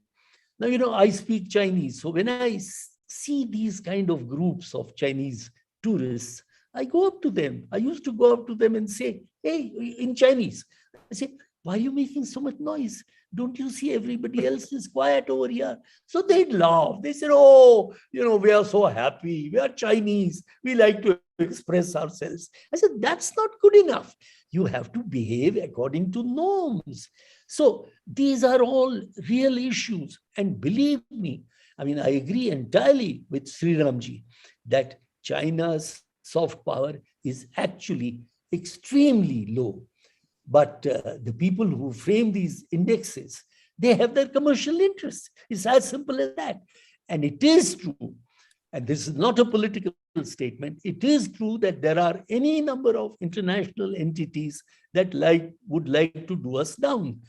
Now, I speak Chinese. So when I see these kind of groups of Chinese tourists, I go up to them. I used to go up to them and say, hey, in Chinese, I say, why are you making so much noise? Don't you see everybody else is quiet over here? So they'd laugh. They said, oh, we are so happy. We are Chinese. We like to express ourselves. I said, that's not good enough. You have to behave according to norms. So these are all real issues. And believe me, I agree entirely with Sriramji that China's soft power is actually extremely low. But the people who frame these indexes, they have their commercial interests. It's as simple as that. And it is true, and this is not a political statement, it is true that there are any number of international entities that would like to do us down.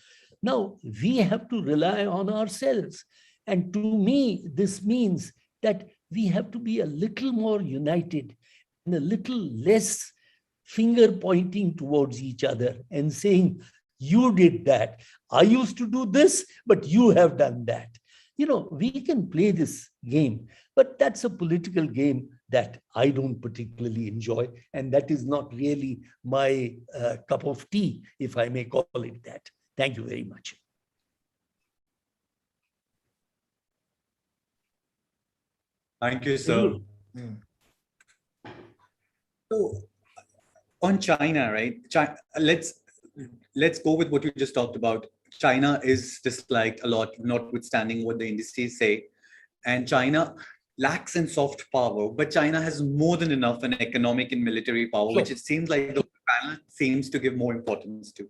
Now, we have to rely on ourselves. And to me, this means that we have to be a little more united and a little less finger pointing towards each other and saying, you did that. I used to do this, but you have done that. We can play this game, but that's a political game that I don't particularly enjoy. And that is not really my cup of tea, if I may call it that. Thank you very much. Thank you, sir. So, on China, right? Let's go with what you just talked about. China is disliked a lot, notwithstanding what the indices say. And China lacks in soft power, but China has more than enough in economic and military power, which it seems like the panel seems to give more importance to.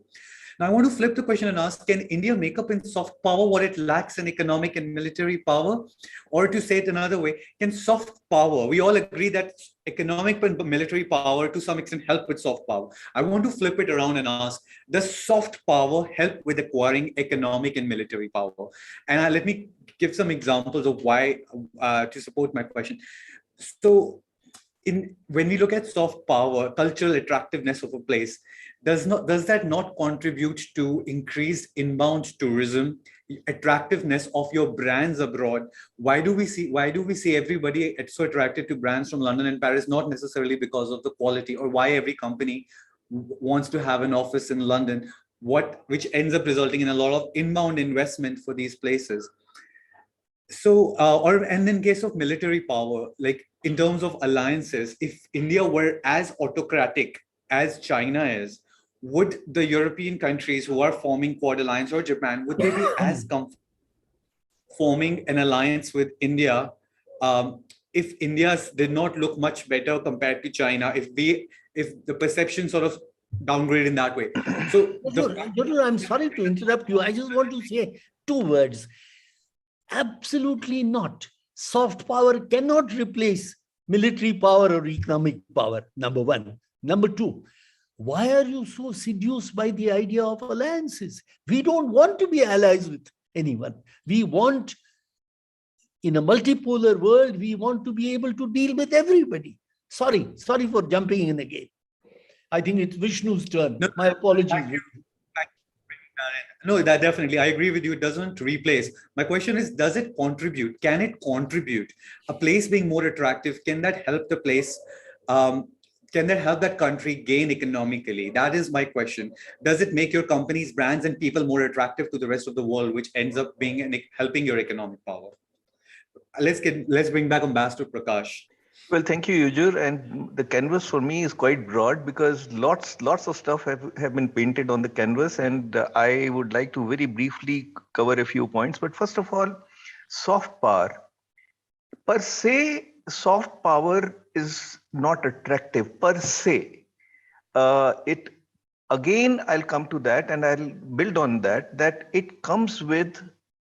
Now, I want to flip the question and ask, can India make up in soft power what it lacks in economic and military power? Or to say it another way, can soft power, we all agree that economic and military power to some extent help with soft power. I want to flip it around and ask, does soft power help with acquiring economic and military power? And let me give some examples of why to support my question. So when we look at soft power, cultural attractiveness of a place, does that not contribute to increased inbound tourism, attractiveness of your brands abroad? Why do we see everybody so attracted to brands from London and Paris? Not necessarily because of the quality, or why every company wants to have an office in London, which ends up resulting in a lot of inbound investment for these places. So, and in case of military power, like in terms of alliances, if India were as autocratic as China is, would the European countries who are forming Quad Alliance or Japan, would they be as comfortable forming an alliance with India if India's did not look much better compared to China, if the perception sort of downgrade in that way? So, I'm sorry to interrupt you. I just want to say two words. Absolutely not. Soft power cannot replace military power or economic power, number one. Number two, why are you so seduced by the idea of alliances? We don't want to be allies with anyone. We want, in a multipolar world, we want to be able to deal with everybody. Sorry for jumping in again. I think it's Vishnu's turn. My apologies. No, that definitely, I agree with you. It doesn't replace. My question is, does it contribute? Can it contribute? A place being more attractive, can that help the place? Um, can that help that country gain economically? That is my question. Does it make your company's brands and people more attractive to the rest of the world, which ends up being helping your economic power? Let's bring back Ambassador Prakash. Well, thank you, Yujur. And the canvas for me is quite broad because lots of stuff have been painted on the canvas, and I would like to very briefly cover a few points. But first of all, soft power. Per se, soft power is not attractive per se. It again, I'll come to that and I'll build on that, that it comes with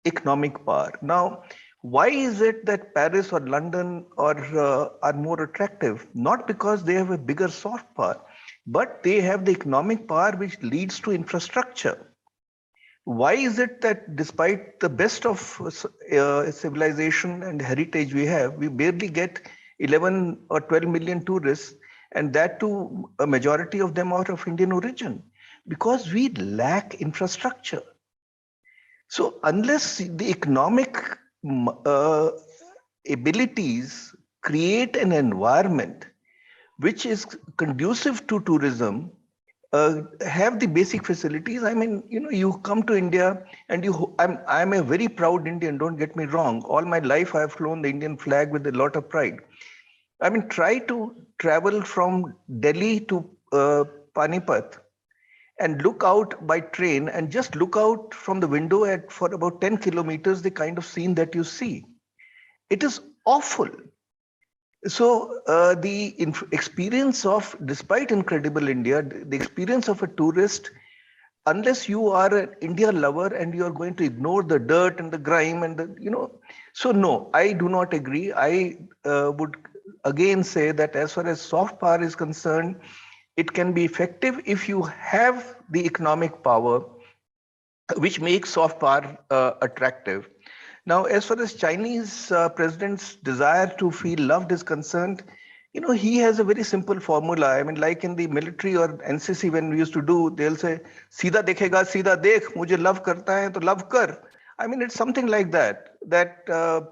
economic power. Now, why is it that Paris or London are more attractive? Not because they have a bigger soft power, but they have the economic power which leads to infrastructure. Why is it that despite the best of civilization and heritage we have, we barely get 11 or 12 million tourists, and that too, a majority of them are of Indian origin? Because we lack infrastructure. So unless the economic abilities create an environment which is conducive to tourism, have the basic facilities. I mean, you come to India and I'm a very proud Indian, don't get me wrong. All my life I've flown the Indian flag with a lot of pride. I mean, try to travel from Delhi to Panipat and look out by train and just look out from the window for about 10 kilometers, the kind of scene that you see. It is awful. So the experience of, despite incredible India, the experience of a tourist, unless you are an India lover and you are going to ignore the dirt and the grime and so no, I do not agree. I would again say that as far as soft power is concerned, it can be effective if you have the economic power, which makes soft power attractive. Now, as far as Chinese president's desire to feel loved is concerned, he has a very simple formula. I mean, like in the military or NCC, when we used to do, they'll say, "Seedha dekhega, seedha dekh, mujhe love karta hai, to love kar." I mean, it's something like that,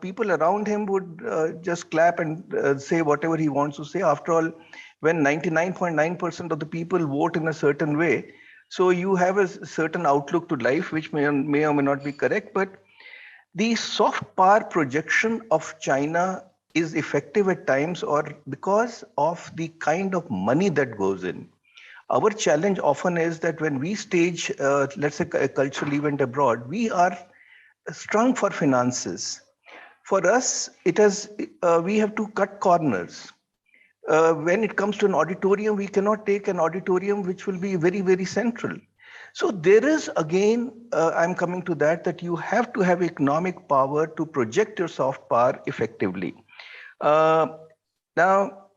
people around him would just clap and say whatever he wants to say. After all, when 99.9% of the people vote in a certain way, so you have a certain outlook to life, which may or may not be correct, but the soft power projection of China is effective at times, or because of the kind of money that goes in. Our challenge often is that when we stage, let's say, a cultural event abroad, we are strung for finances. For us, we have to cut corners. When it comes to an auditorium, we cannot take an auditorium which will be very, very central. So there is, again, I'm coming to that you have to have economic power to project your soft power effectively. Now,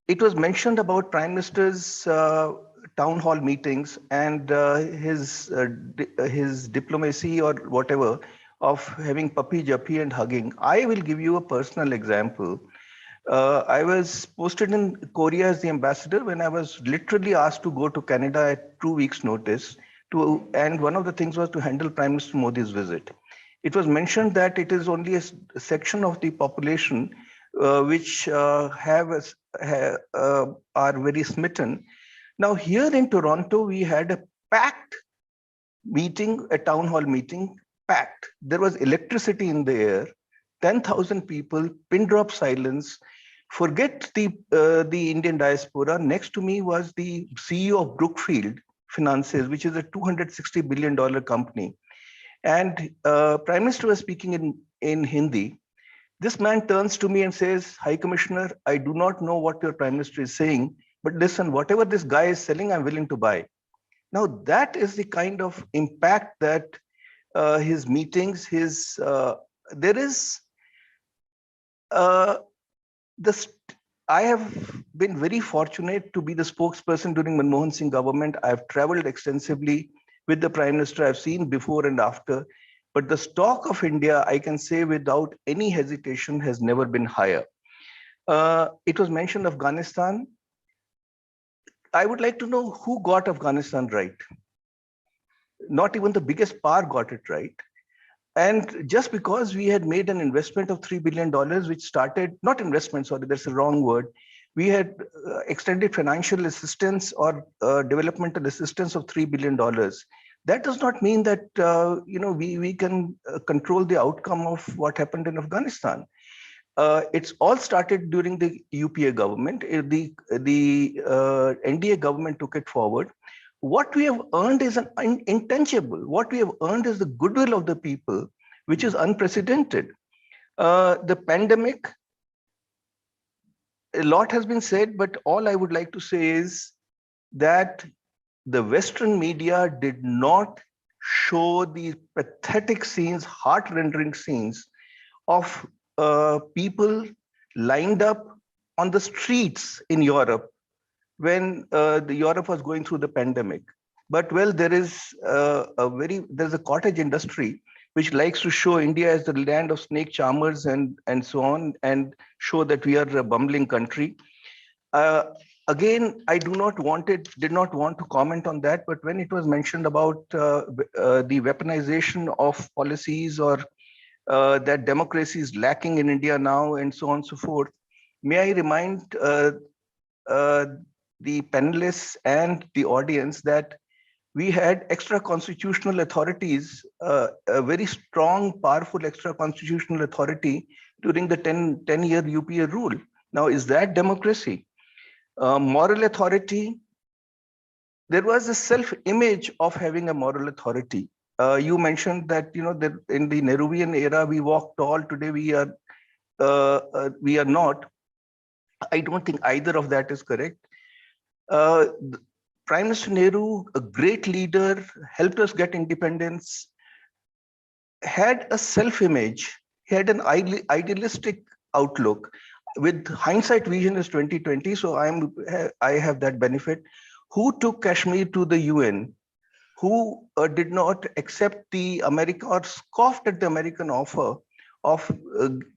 it was mentioned about Prime Minister's town hall meetings and his diplomacy or whatever of having puppy juppy and hugging. I will give you a personal example. I was posted in Korea as the ambassador when I was literally asked to go to Canada at 2 weeks' notice. And one of the things was to handle Prime Minister Modi's visit. It was mentioned that it is only a section of the population which are very smitten. Now, here in Toronto, we had a packed meeting, a town hall meeting, packed. There was electricity in the air, 10,000 people, pin drop silence. Forget the Indian diaspora. Next to me was the CEO of Brookfield Finances, which is a $260 billion company. And Prime Minister was speaking in Hindi. This man turns to me and says, "High Commissioner, I do not know what your Prime Minister is saying, but listen, whatever this guy is selling, I'm willing to buy." Now, that is the kind of impact that his meetings, there is I have been very fortunate to be the spokesperson during Manmohan Singh government. I've traveled extensively with the Prime Minister. I've seen before and after. But the stock of India, I can say without any hesitation, has never been higher. It was mentioned Afghanistan. I would like to know who got Afghanistan right. Not even the biggest power got it right. And just because we had made an investment of $3 billion, which started, not investment, sorry, that's the wrong word. We had extended financial assistance or developmental assistance of $3 billion. That does not mean that we can control the outcome of what happened in Afghanistan. It's all started during the UPA government. The NDA government took it forward. What we have earned is an intangible. What we have earned is the goodwill of the people, which is unprecedented. The pandemic, a lot has been said, but all I would like to say is that the Western media did not show the pathetic scenes, heart-rending scenes of people lined up on the streets in Europe when the Europe was going through the pandemic. But well, there's a cottage industry which likes to show India as the land of snake charmers and so on, and show that we are a bumbling country. Again, I did not want to comment on that, but when it was mentioned about the weaponization of policies or that democracy is lacking in India now and so on and so forth, may I remind the panelists and the audience that we had extra constitutional authorities, a very strong, powerful extra constitutional authority during the 10-year UPA rule. Now, is that democracy? Moral authority, there was a self-image of having a moral authority. You mentioned that, that in the Nehruvian era, we walked tall. Today, we are not. I don't think either of that is correct. Prime Minister Nehru, a great leader, helped us get independence, had a self-image, he had an idealistic outlook. With hindsight, vision is 2020, so I have that benefit. Who took Kashmir to the UN? Who did not accept the American or scoffed at the American offer of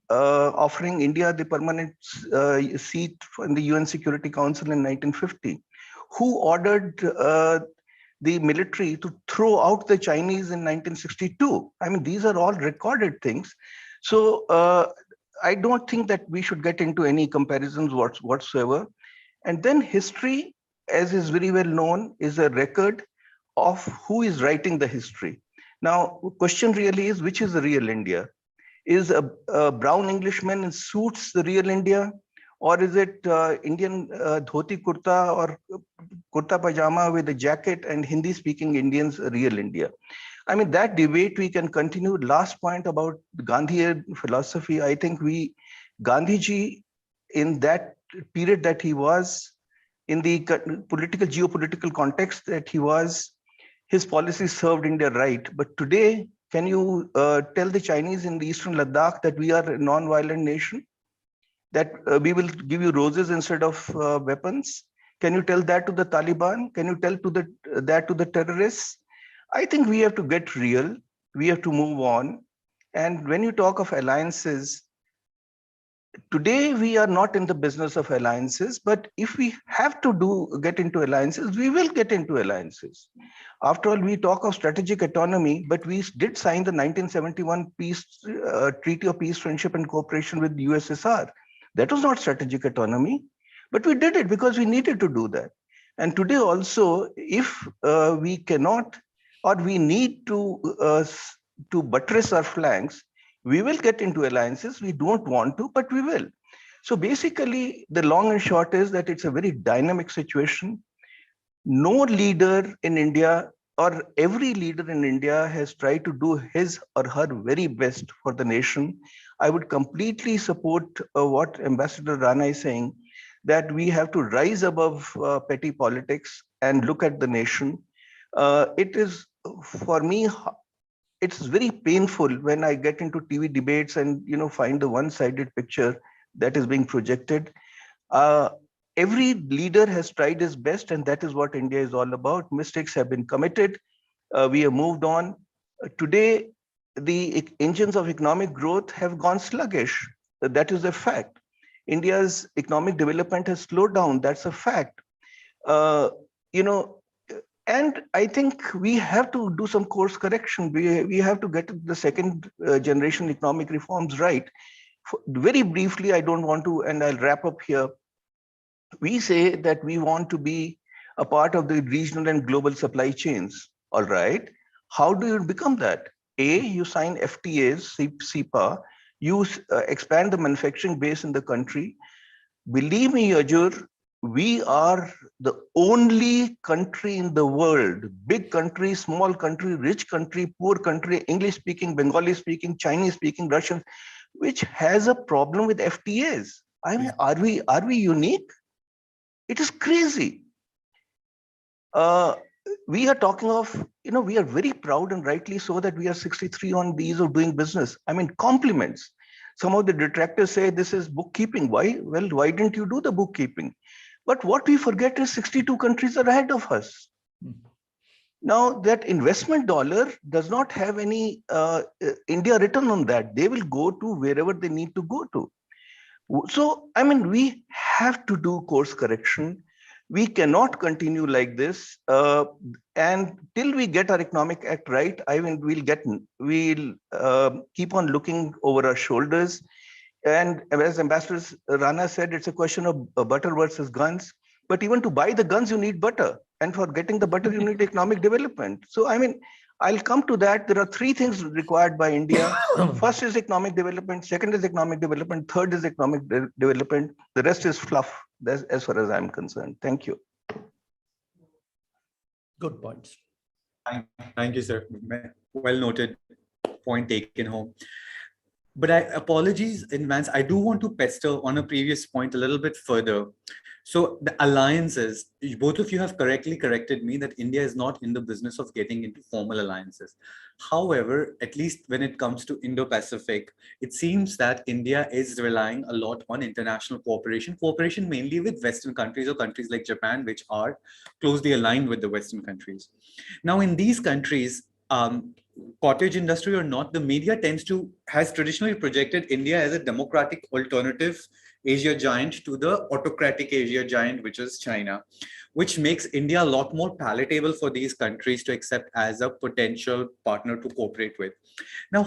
offering India the permanent seat in the UN Security Council in 1950? Who ordered the military to throw out the Chinese in 1962? I mean, these are all recorded things. So I don't think that we should get into any comparisons whatsoever. And then history, as is very well known, is a record of who is writing the history. Now, the question really is, which is the real India? Is a brown Englishman in suits the real India? Or is it Indian dhoti kurta or kurta pajama with a jacket and Hindi-speaking Indians real India? I mean, that debate we can continue. Last point about Gandhian philosophy, I think Gandhiji, in that period that he was, in the geopolitical context that he was, his policies served India right. But today, can you tell the Chinese in the eastern Ladakh that we are a non-violent nation? That we will give you roses instead of weapons? Can you tell that to the Taliban? Can you tell that to the terrorists? I think we have to get real. We have to move on. And when you talk of alliances, today we are not in the business of alliances, but if we have to get into alliances, we will get into alliances. After all, we talk of strategic autonomy, but we did sign the 1971 Treaty of Peace, Friendship and Cooperation with USSR. That was not strategic autonomy, but we did it because we needed to do that. And today also, if we cannot or we need to buttress our flanks, we will get into alliances. We don't want to, but we will. So basically, the long and short is that it's a very dynamic situation. No leader in India or every leader in India has tried to do his or her very best for the nation. I would completely support what Ambassador Rana is saying, that we have to rise above petty politics and look at the nation. It is, for me, it's very painful when I get into TV debates and find the one-sided picture that is being projected. Every leader has tried his best, and that is what India is all about. Mistakes have been committed. We have moved on. Today, the engines of economic growth have gone sluggish. That is a fact. India's economic development has slowed down. That's a fact. And I think we have to do some course correction. We have to get the second generation economic reforms right. Very briefly, I don't want to, and I'll wrap up here. We say that we want to be a part of the regional and global supply chains. All right. How do you become that? A, you sign FTAs, CEPA, you expand the manufacturing base in the country. Believe me, Ajur, we are the only country in the world, big country, small country, rich country, poor country, English speaking, Bengali speaking, Chinese speaking, Russian, which has a problem with FTAs. I mean, are we unique? It is crazy. We are talking of, we are very proud, and rightly so, that we are 63 on the ease of doing business. I mean, compliments. Some of the detractors say this is bookkeeping. Why? Well, why didn't you do the bookkeeping? But what we forget is 62 countries are ahead of us. Now, that investment dollar does not have any India written on that. They will go to wherever they need to go to. So, I mean, we have to do course correction. We cannot continue like this. And till we get our economic act right, I mean, we'll keep on looking over our shoulders. And as Ambassador Rana said, it's a question of butter versus guns. But even to buy the guns, you need butter. And for getting the butter, you need economic development. So, I mean, I'll come to that. There are three things required by India. First is economic development. Second is economic development. Third is economic development. The rest is fluff, as far as I'm concerned. Thank you. Good points. Thank you, sir. Well noted. Point taken home. But apologies in advance. I do want to pester on a previous point a little bit further. So the alliances, both of you have correctly corrected me that India is not in the business of getting into formal alliances. However, at least when it comes to Indo-Pacific, it seems that India is relying a lot on international cooperation mainly with Western countries or countries like Japan, which are closely aligned with the Western countries. Now, in these countries, cottage industry or not, the media has traditionally projected India as a democratic alternative Asia giant to the autocratic Asia giant, which is China, which makes India a lot more palatable for these countries to accept as a potential partner to cooperate with. Now,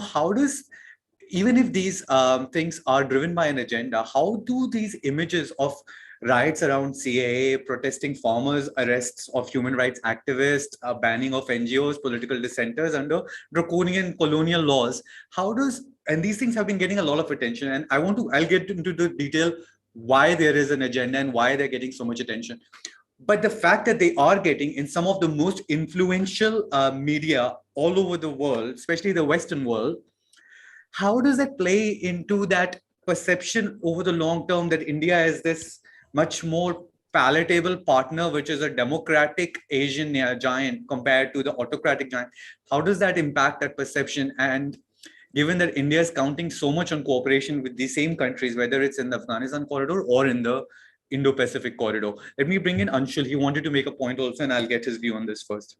even if these things are driven by an agenda, how do these images of riots around CAA, protesting farmers, arrests of human rights activists, banning of NGOs, political dissenters under draconian colonial laws, and these things have been getting a lot of attention, and I'll get into the detail why there is an agenda and why they're getting so much attention. But the fact that they are getting in some of the most influential media all over the world, especially the Western world, how does that play into that perception over the long term that India is this much more palatable partner, which is a democratic Asian giant compared to the autocratic giant? How does that impact that perception? And given that India is counting so much on cooperation with these same countries, whether it's in the Afghanistan corridor or in the Indo-Pacific corridor. Let me bring in Anshul. He wanted to make a point also, and I'll get his view on this first.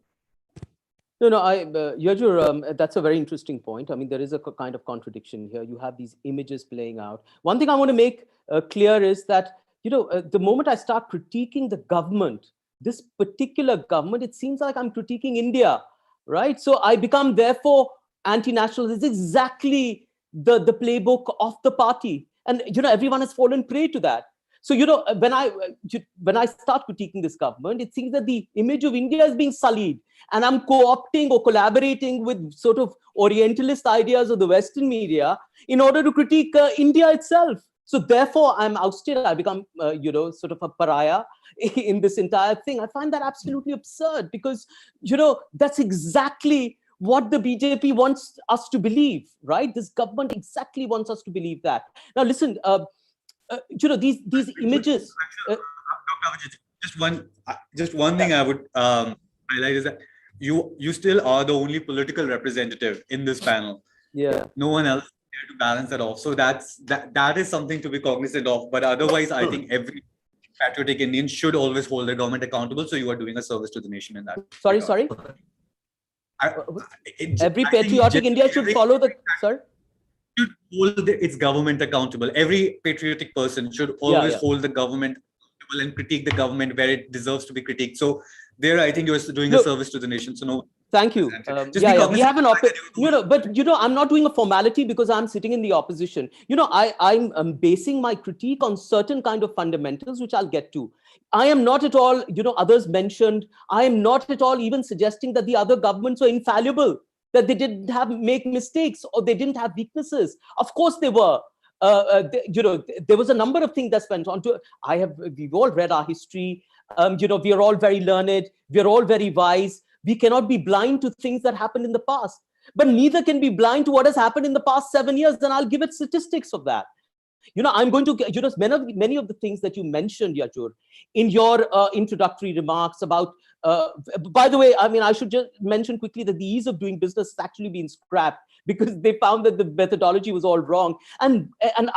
No, Yajur, that's a very interesting point. I mean, there is a kind of contradiction here. You have these images playing out. One thing I want to make clear is that, the moment I start critiquing the government, this particular government, it seems like I'm critiquing India, right? So I become, therefore, anti-national. Is exactly the playbook of the party. And, everyone has fallen prey to that. So, when I start critiquing this government, it seems that the image of India is being sullied, and I'm co-opting or collaborating with sort of Orientalist ideas of the Western media in order to critique India itself. So therefore, I'm ousted. I become, sort of a pariah in this entire thing. I find that absolutely absurd because, that's exactly what the BJP wants us to believe, right? This government exactly wants us to believe that. Now, listen, these images. Just one thing I would highlight is that you still are the only political representative in this panel. Yeah. No one else is there to balance that off. So that is something to be cognizant of. But otherwise, I think every patriotic Indian should always hold the government accountable. So you are doing a service to the nation in that. Sorry. Every patriotic India should follow the. Sorry. Should hold its government accountable. Every patriotic person should always hold the government and critique the government where it deserves to be critiqued. So there, I think you're doing a Look, service to the nation. So no. thank you. Just Yeah, be yeah, we have an cognizant but I'm not doing a formality because I'm sitting in the opposition. I'm basing my critique on certain kind of fundamentals, which I'll get to. I am not at all, others mentioned, I am not at all even suggesting that the other governments were infallible, that they didn't make mistakes or they didn't have weaknesses. Of course they were. There was a number of things that went on to. We've all read our history. We are all very learned. We are all very wise. We cannot be blind to things that happened in the past, but neither can be blind to what has happened in the past 7 years. And I'll give it statistics of that. I'm going to, many of the things that you mentioned, Yajur, in your introductory remarks about, by the way, I should just mention quickly that the ease of doing business has actually been scrapped because they found that the methodology was all wrong. And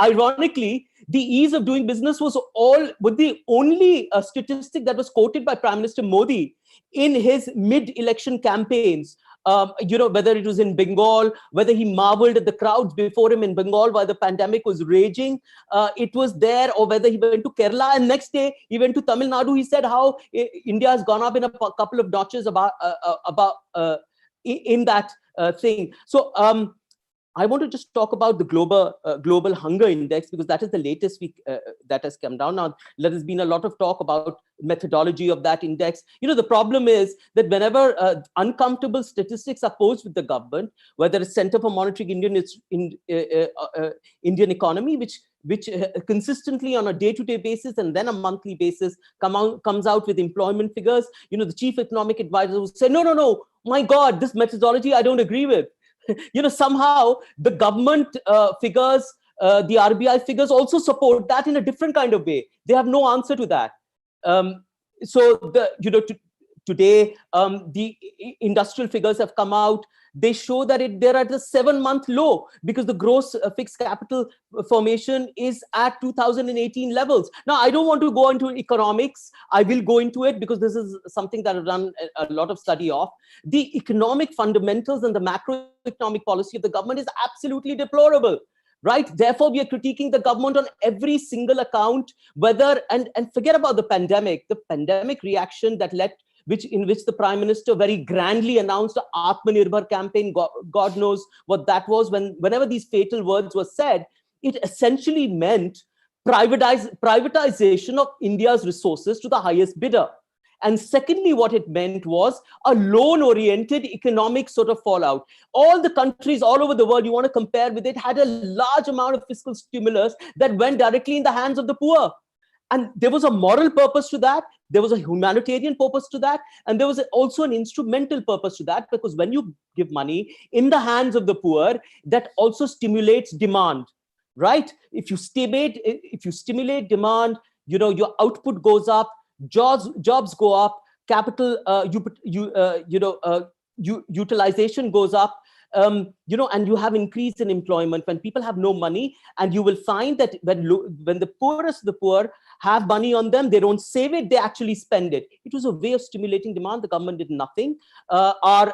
ironically, the ease of doing business was the only statistic that was quoted by Prime Minister Modi in his mid-election campaigns. Whether it was in Bengal, whether he marveled at the crowds before him in Bengal while the pandemic was raging, it was there, or whether he went to Kerala and next day he went to Tamil Nadu. He said how India has gone up in a couple of notches in that thing. So I want to just talk about the global hunger index, because that is the latest week that has come down. Now, there has been a lot of talk about methodology of that index. The problem is that whenever uncomfortable statistics are posed with the government, whether it's Center for Monitoring Indian Economy, which consistently on a day-to-day basis and then a monthly basis comes out with employment figures, the chief economic advisor will say, no, my God, this methodology I don't agree with. Somehow the government figures, the RBI figures also support that in a different kind of way. They have no answer to that. Today, the industrial figures have come out. They show that they're at a 7-month low because the gross fixed capital formation is at 2018 levels. Now, I don't want to go into economics. I will go into it because this is something that I've done a lot of study of. The economic fundamentals and the macroeconomic policy of the government is absolutely deplorable. Right? Therefore, we are critiquing the government on every single account, and forget about the pandemic reaction that in which the Prime Minister very grandly announced the Atmanirbhar campaign. God knows what that was. Whenever these fatal words were said, it essentially meant privatization of India's resources to the highest bidder. And secondly, what it meant was a loan-oriented economic sort of fallout. All the countries all over the world you want to compare with it had a large amount of fiscal stimulus that went directly in the hands of the poor. And there was a moral purpose to that. There was a humanitarian purpose to that. And there was also an instrumental purpose to that, because when you give money in the hands of the poor, that also stimulates demand, right? If you stimulate demand, your output goes up, jobs go up, capital utilization goes up, and you have increase in employment when people have no money. And you will find that when the poorest of the poor have money on them, they don't save it, they actually spend it. It was a way of stimulating demand. The government did nothing. Our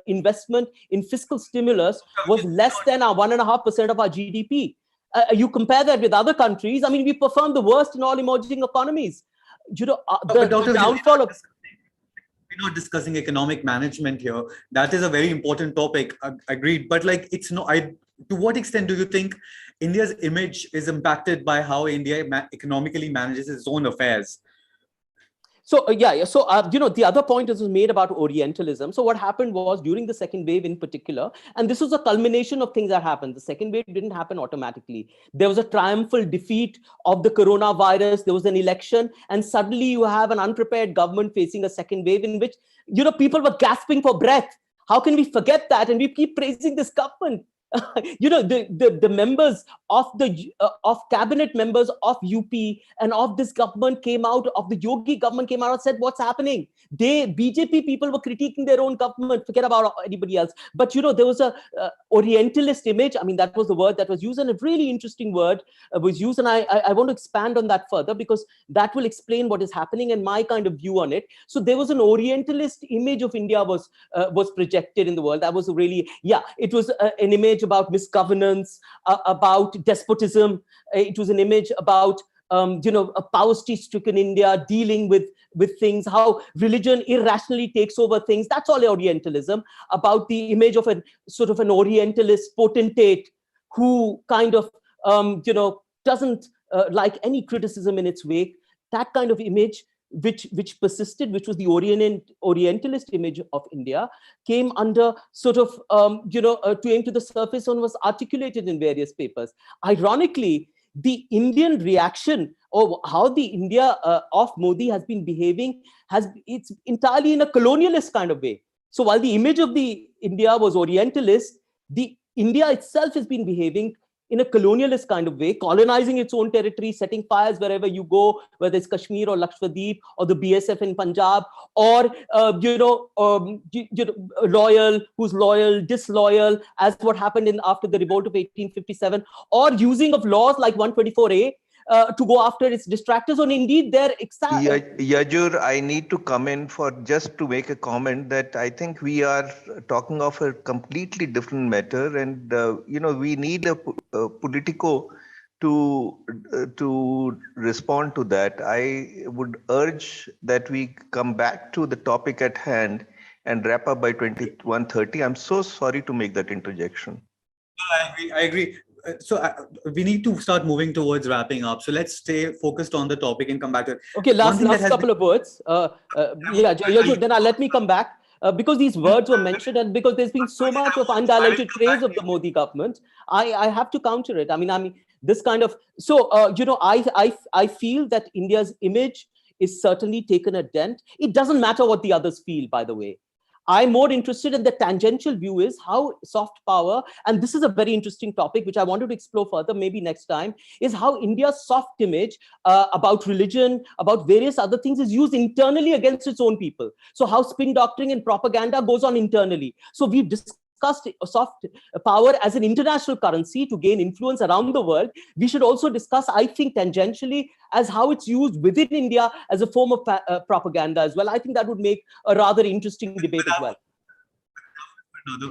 investment in fiscal stimulus was less than 1.5% of our GDP. You compare that with other countries. We perform the worst in all emerging economies. But Dr. We're not discussing economic management here. That is a very important topic. Agreed. But to what extent do you think India's image is impacted by how India economically manages its own affairs? So the other point was made about Orientalism. So what happened was, during the second wave in particular, and this was a culmination of things that happened. The second wave didn't happen automatically. There was a triumphal defeat of the coronavirus. There was an election, and suddenly you have an unprepared government facing a second wave in which, people were gasping for breath. How can we forget that? And we keep praising this government. The members of cabinet members of UP and of this government of the Yogi government came out and said, what's happening? BJP people were critiquing their own government, forget about anybody else. But there was a Orientalist image. That was the word that was used, and a really interesting word was used. And I want to expand on that further, because that will explain what is happening and my kind of view on it. So there was an Orientalist image of India was projected in the world. That was really, it was an image about misgovernance, about despotism. It was an image about a poverty-stricken India dealing with things, how religion irrationally takes over things. That's all Orientalism, about the image of a sort of an Orientalist potentate who kind of, doesn't like any criticism in its wake. That kind of image, which persisted, which was the Orientalist image of India, came under sort of, to aim to the surface and was articulated in various papers. Ironically, the Indian reaction, or how the India of Modi has been behaving, it's entirely in a colonialist kind of way. So while the image of the India was Orientalist, the India itself has been behaving in a colonialist kind of way, colonizing its own territory, setting fires wherever you go, whether it's Kashmir or Lakshadweep or the BSF in Punjab, or loyal, who's loyal, disloyal, as what happened after the revolt of 1857, or using of laws like 124A to go after its distractors, or indeed their Yajur, I need to come in for just to make a comment that I think we are talking of a completely different matter, and we need a politico to respond to that. I would urge that we come back to the topic at hand and wrap up by 21:30. I'm so sorry to make that interjection. I agree. So we need to start moving towards wrapping up. So let's stay focused on the topic and come back to it. Okay, last couple of words. Then let me come back. Because these words were mentioned, and because there's been so much of undiluted praise of the Modi government, I have to counter it. I mean, this kind of, so, I feel that India's image is certainly taken a dent. It doesn't matter what the others feel, by the way. I'm more interested in the tangential view is how soft power, and this is a very interesting topic which I wanted to explore further, maybe next time, is how India's soft image about religion, about various other things is used internally against its own people. So how spin doctoring and propaganda goes on internally. So we've discussed soft power as an international currency to gain influence around the world. We should also discuss, I think, tangentially as how it's used within India as a form of propaganda as well. I think that would make a rather interesting debate as well.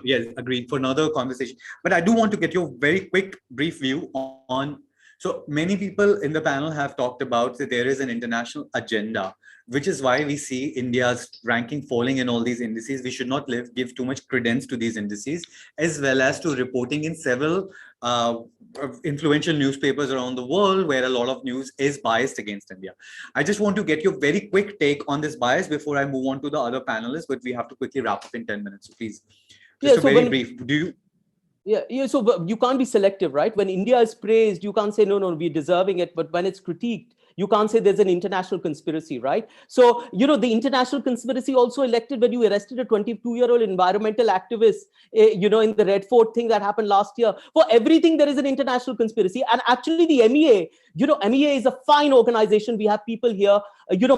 Yes, agreed, for another conversation. But I do want to get your very quick, brief view on. So many people in the panel have talked about that there is an international agenda, which is why we see India's ranking falling in all these indices. We should not give too much credence to these indices, as well as to reporting in several influential newspapers around the world where a lot of news is biased against India. I just want to get your very quick take on this bias before I move on to the other panelists, but we have to quickly wrap up in 10 minutes. So please, just very brief. Do you? Yeah. So you can't be selective, right? When India is praised, you can't say, no, we're deserving it. But when it's critiqued, you can't say there's an international conspiracy, right? So, the international conspiracy also elected when you arrested a 22-year-old environmental activist, in the Red Fort thing that happened last year. For everything, there is an international conspiracy. And actually, the MEA, MEA is a fine organization. We have people here.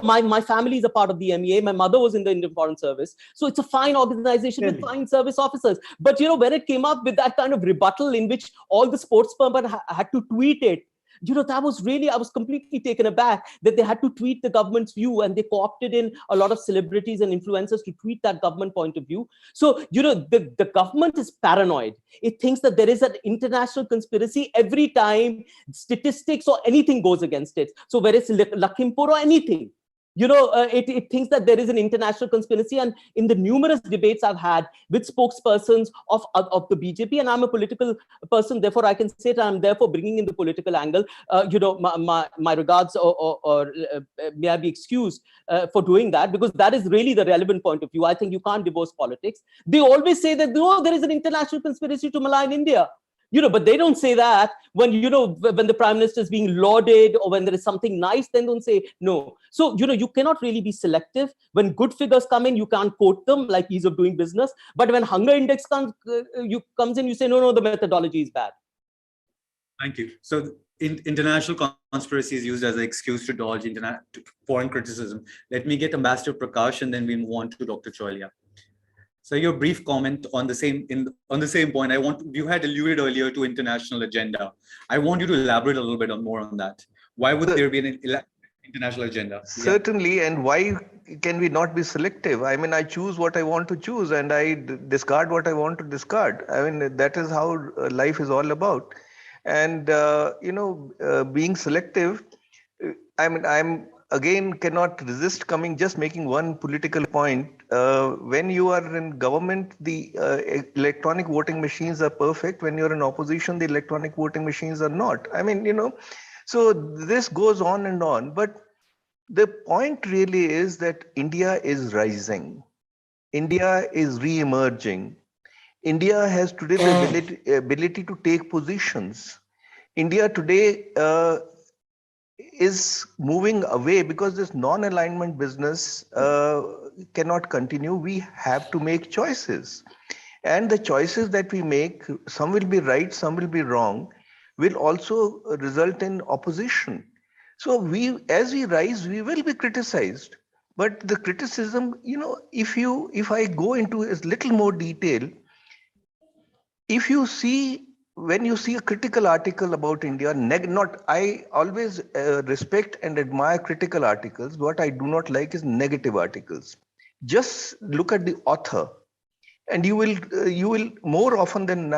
My family is a part of the MEA. My mother was in the Indian Foreign Service. So it's a fine organization with fine service officers. But, when it came up with that kind of rebuttal in which all the sportsmen had to tweet it, that was really, I was completely taken aback that they had to tweet the government's view, and they co-opted in a lot of celebrities and influencers to tweet that government point of view. So, the government is paranoid. It thinks that there is an international conspiracy every time statistics or anything goes against it. So whether it's Lakhimpur or anything, it thinks that there is an international conspiracy. And in the numerous debates I've had with spokespersons of the BJP, and I'm a political person, therefore I can say that I'm therefore bringing in the political angle. My regards, or may I be excused for doing that, because that is really the relevant point of view. I think you can't divorce politics. They always say that, no, there is an international conspiracy to malign India. But they don't say that when, when the prime minister is being lauded or when there is something nice, then don't say no. So, you cannot really be selective. When good figures come in, you can't quote them like ease of doing business. But when hunger index comes in, you say, no, the methodology is bad. Thank you. So international conspiracy is used as an excuse to dodge foreign criticism. Let me get Ambassador Prakash, and then we move on to Dr. Cholia. So your brief comment on the same point. You had alluded earlier to international agenda. I want you to elaborate a little bit more on that. Why would there be an international agenda? Certainly, and why can we not be selective? I mean, I choose what I want to choose, and I discard what I want to discard. I mean, that is how life is all about. And being selective I mean, I'm again cannot resist making one political point. When you are in government, the electronic voting machines are perfect. When you're in opposition, the electronic voting machines are not. I mean, so this goes on and on. But the point really is that India is rising. India is re-emerging. India has today the ability to take positions. India today is moving away because this non-alignment business cannot continue. We have to make choices. And the choices that we make, some will be right, some will be wrong, will also result in opposition. So as we rise, we will be criticized. But the criticism, if I go into a little more detail, when you see a critical article about India, I always respect and admire critical articles. What I do not like is negative articles. Just look at the author, and you will more often than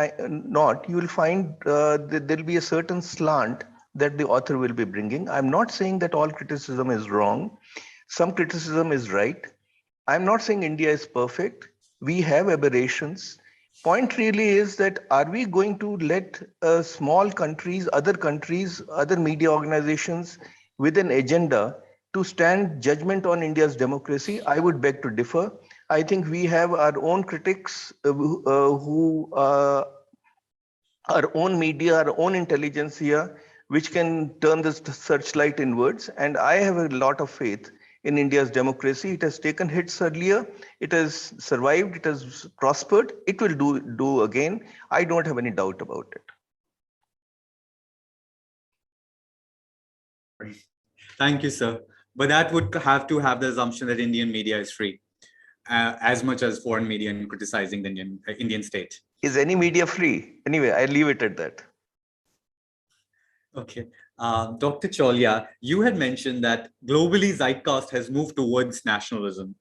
not, you will find that there will be a certain slant that the author will be bringing. I'm not saying that all criticism is wrong. Some criticism is right. I'm not saying India is perfect. We have aberrations. Point really is that are we going to let small countries, other media organizations with an agenda to stand judgment on India's democracy? I would beg to differ. I think we have our own critics our own media, our own intelligence here, which can turn this searchlight inwards. And I have a lot of faith in India's democracy. It has taken hits earlier. It has survived. It has prospered. It will do again. I don't have any doubt about it. Thank you, sir. But that would have to have the assumption that Indian media is free, as much as foreign media in criticizing the Indian state. Is any media free? Anyway, I leave it at that. Okay. Dr. Cholia, you had mentioned that globally zeitgeist has moved towards nationalism.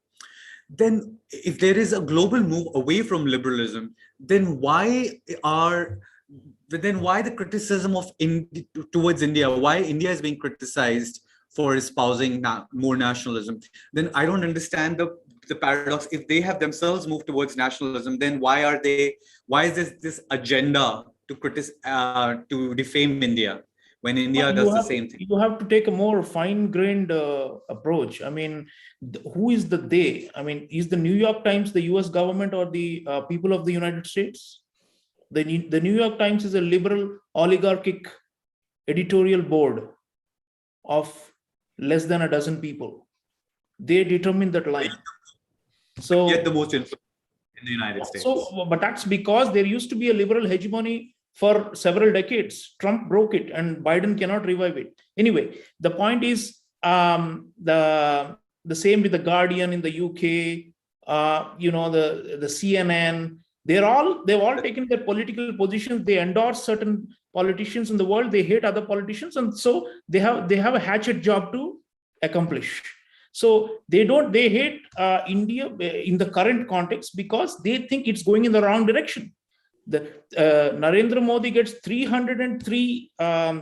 Then if there is a global move away from liberalism, then why the criticism of towards India? Why India is being criticized for espousing more nationalism? Then I don't understand the paradox. If they have themselves moved towards nationalism, then why is this agenda to defame India when India does the same thing? You have to take a more fine-grained approach. I mean, who is the they? I mean, is the New York Times the US government or the people of the United States? The New York Times is a liberal oligarchic editorial board of less than a dozen people. They determine that line. So yet the most influential in the United States. So, but that's because there used to be a liberal hegemony for several decades. Trump broke it, and Biden cannot revive it. Anyway, the point is the same with the Guardian in the UK. The CNN. They've all taken their political positions. They endorse certain politicians in the world. They hate other politicians, and so they have a hatchet job to accomplish. So they hate India in the current context because they think it's going in the wrong direction. Narendra Modi gets 303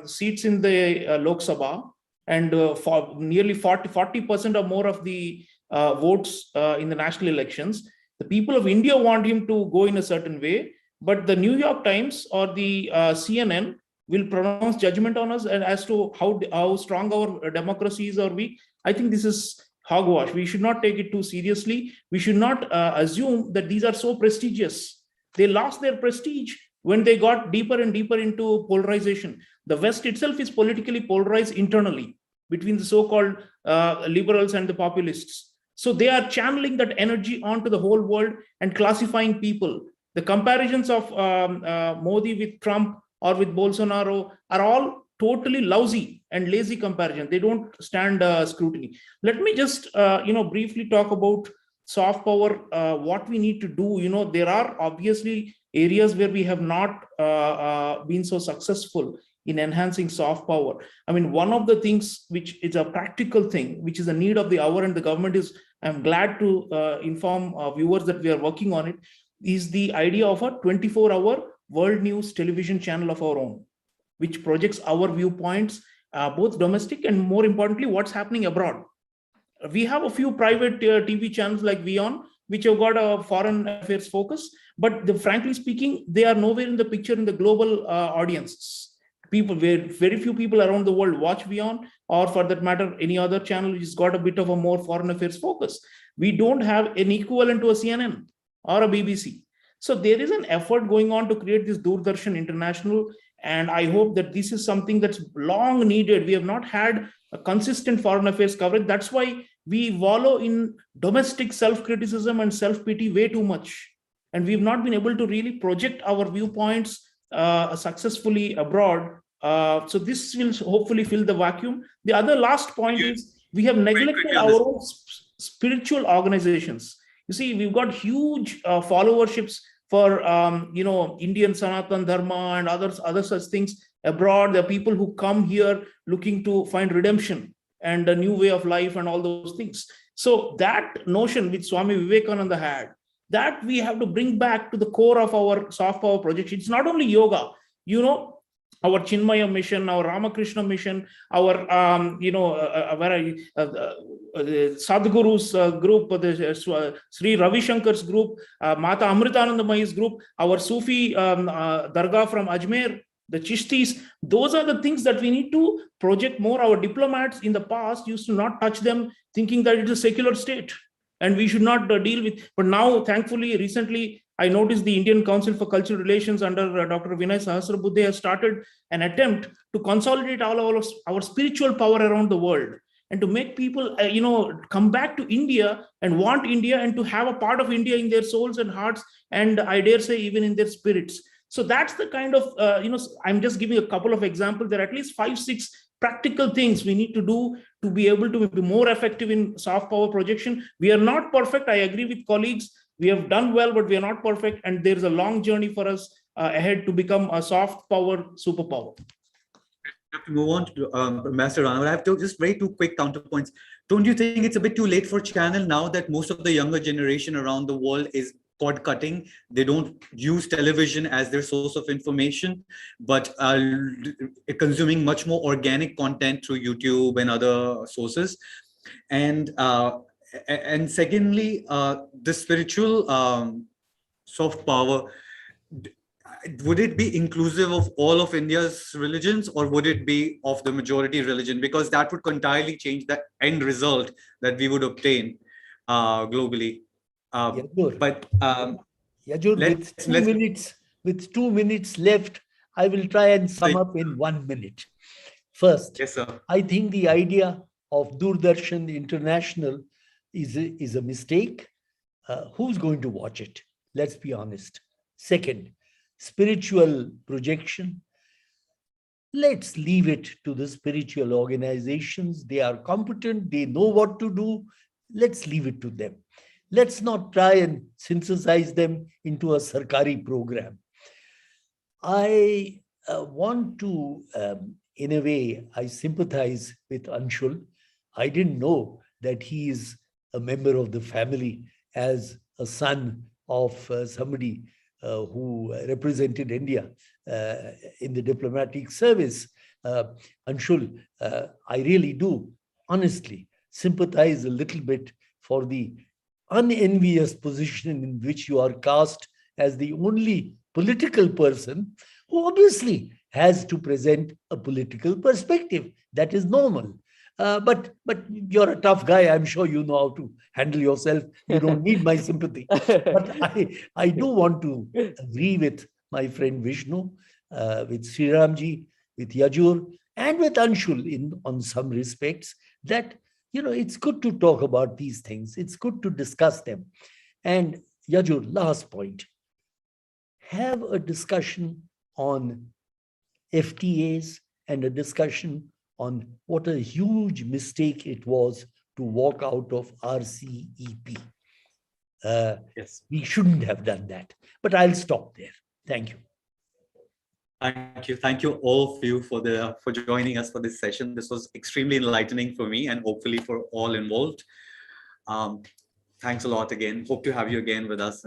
seats in the Lok Sabha, and for nearly 40% or more of the votes in the national elections. The people of India want him to go in a certain way, but the New York Times or the CNN will pronounce judgment on us as to how strong our democracy is or weak. I think this is hogwash. We should not take it too seriously. We should not assume that these are so prestigious. They lost their prestige when they got deeper and deeper into polarization. The West itself is politically polarized internally between the so-called liberals and the populists. So they are channeling that energy onto the whole world and classifying people. The comparisons of Modi with Trump or with Bolsonaro are all totally lousy and lazy comparison. They don't stand scrutiny. Let me just briefly talk about soft power, what we need to do. There are obviously areas where we have not been so successful in enhancing soft power. I mean, one of the things which is a practical thing, which is a need of the hour, and the government is, I'm glad to inform viewers that we are working on it, is the idea of a 24-hour world news television channel of our own, which projects our viewpoints both domestic and more importantly, what's happening abroad. We have a few private TV channels like Vion, which have got a foreign affairs focus, but frankly speaking, they are nowhere in the picture in the global audiences. Very few people around the world watch Vion, or for that matter, any other channel which has got a bit of a more foreign affairs focus. We don't have an equivalent to a CNN or a BBC. So there is an effort going on to create this Doordarshan International, and I hope that this is something that's long needed. We have not had a consistent foreign affairs coverage. That's why we wallow in domestic self-criticism and self-pity way too much. And we've not been able to really project our viewpoints successfully abroad. So this will hopefully fill the vacuum. The other last point is we have neglected our own spiritual organizations. You see, we've got huge followerships for Indian Sanatan Dharma and other such things abroad. There are people who come here looking to find redemption and a new way of life and all those things. So that notion which Swami Vivekananda had, that we have to bring back to the core of our soft power projection. It's not only yoga, our Chinmaya mission, our Ramakrishna mission, our Sadhguru's group, Sri Ravi Shankar's group, Mata Amritanandamayi's group, our Sufi Dargah from Ajmer, the Chishtis. Those are the things that we need to project more. Our diplomats in the past used to not touch them, thinking that it is a secular state and we should not deal with. But now, thankfully, recently, I noticed the Indian Council for Cultural Relations under Dr. Vinay Sahasrabudhe has started an attempt to consolidate all of our spiritual power around the world and to make people, come back to India and want India and to have a part of India in their souls and hearts, and I dare say even in their spirits. So that's the kind of, I'm just giving a couple of examples. There are at least 5-6 practical things we need to do to be able to be more effective in soft power projection. We are not perfect. I agree with colleagues. We have done well, but we are not perfect. And there's a long journey for us ahead to become a soft power superpower. I have to move on to Master Rana. I have to just very two quick counterpoints. Don't you think it's a bit too late for channel now that most of the younger generation around the world is cord cutting? They don't use television as their source of information, but consuming much more organic content through YouTube and other sources. And secondly, the spiritual soft power, would it be inclusive of all of India's religions, or would it be of the majority religion? Because that would entirely change the end result that we would obtain globally. Yajur, with 2 minutes left, I will try and sum up in 1 minute. First, yes, sir. I think the idea of Doordarshan International is a mistake. Who's going to watch it? Let's be honest. Second, spiritual projection. Let's leave it to the spiritual organizations. They are competent. They know what to do. Let's leave it to them. Let's not try and synthesize them into a Sarkari program. I want to, in a way, I sympathize with Anshul. I didn't know that he is a member of the family as a son of somebody who represented India in the diplomatic service. Anshul, I really do, honestly, sympathize a little bit for the unenvious position in which you are cast as the only political person who obviously has to present a political perspective. That is normal. But you're a tough guy. I'm sure you know how to handle yourself. You don't need my sympathy. But I do want to agree with my friend Vishnu, with Sriramji, with Yajur, and with Anshul on some respects, that it's good to talk about these things. It's good to discuss them. And Yajur, last point, have a discussion on FTAs and a discussion on what a huge mistake it was to walk out of RCEP. Yes. We shouldn't have done that. But I'll stop there. Thank you. Thank you all of you for joining us for this session. This was extremely enlightening for me and hopefully for all involved. Thanks a lot again. Hope to have you again with us.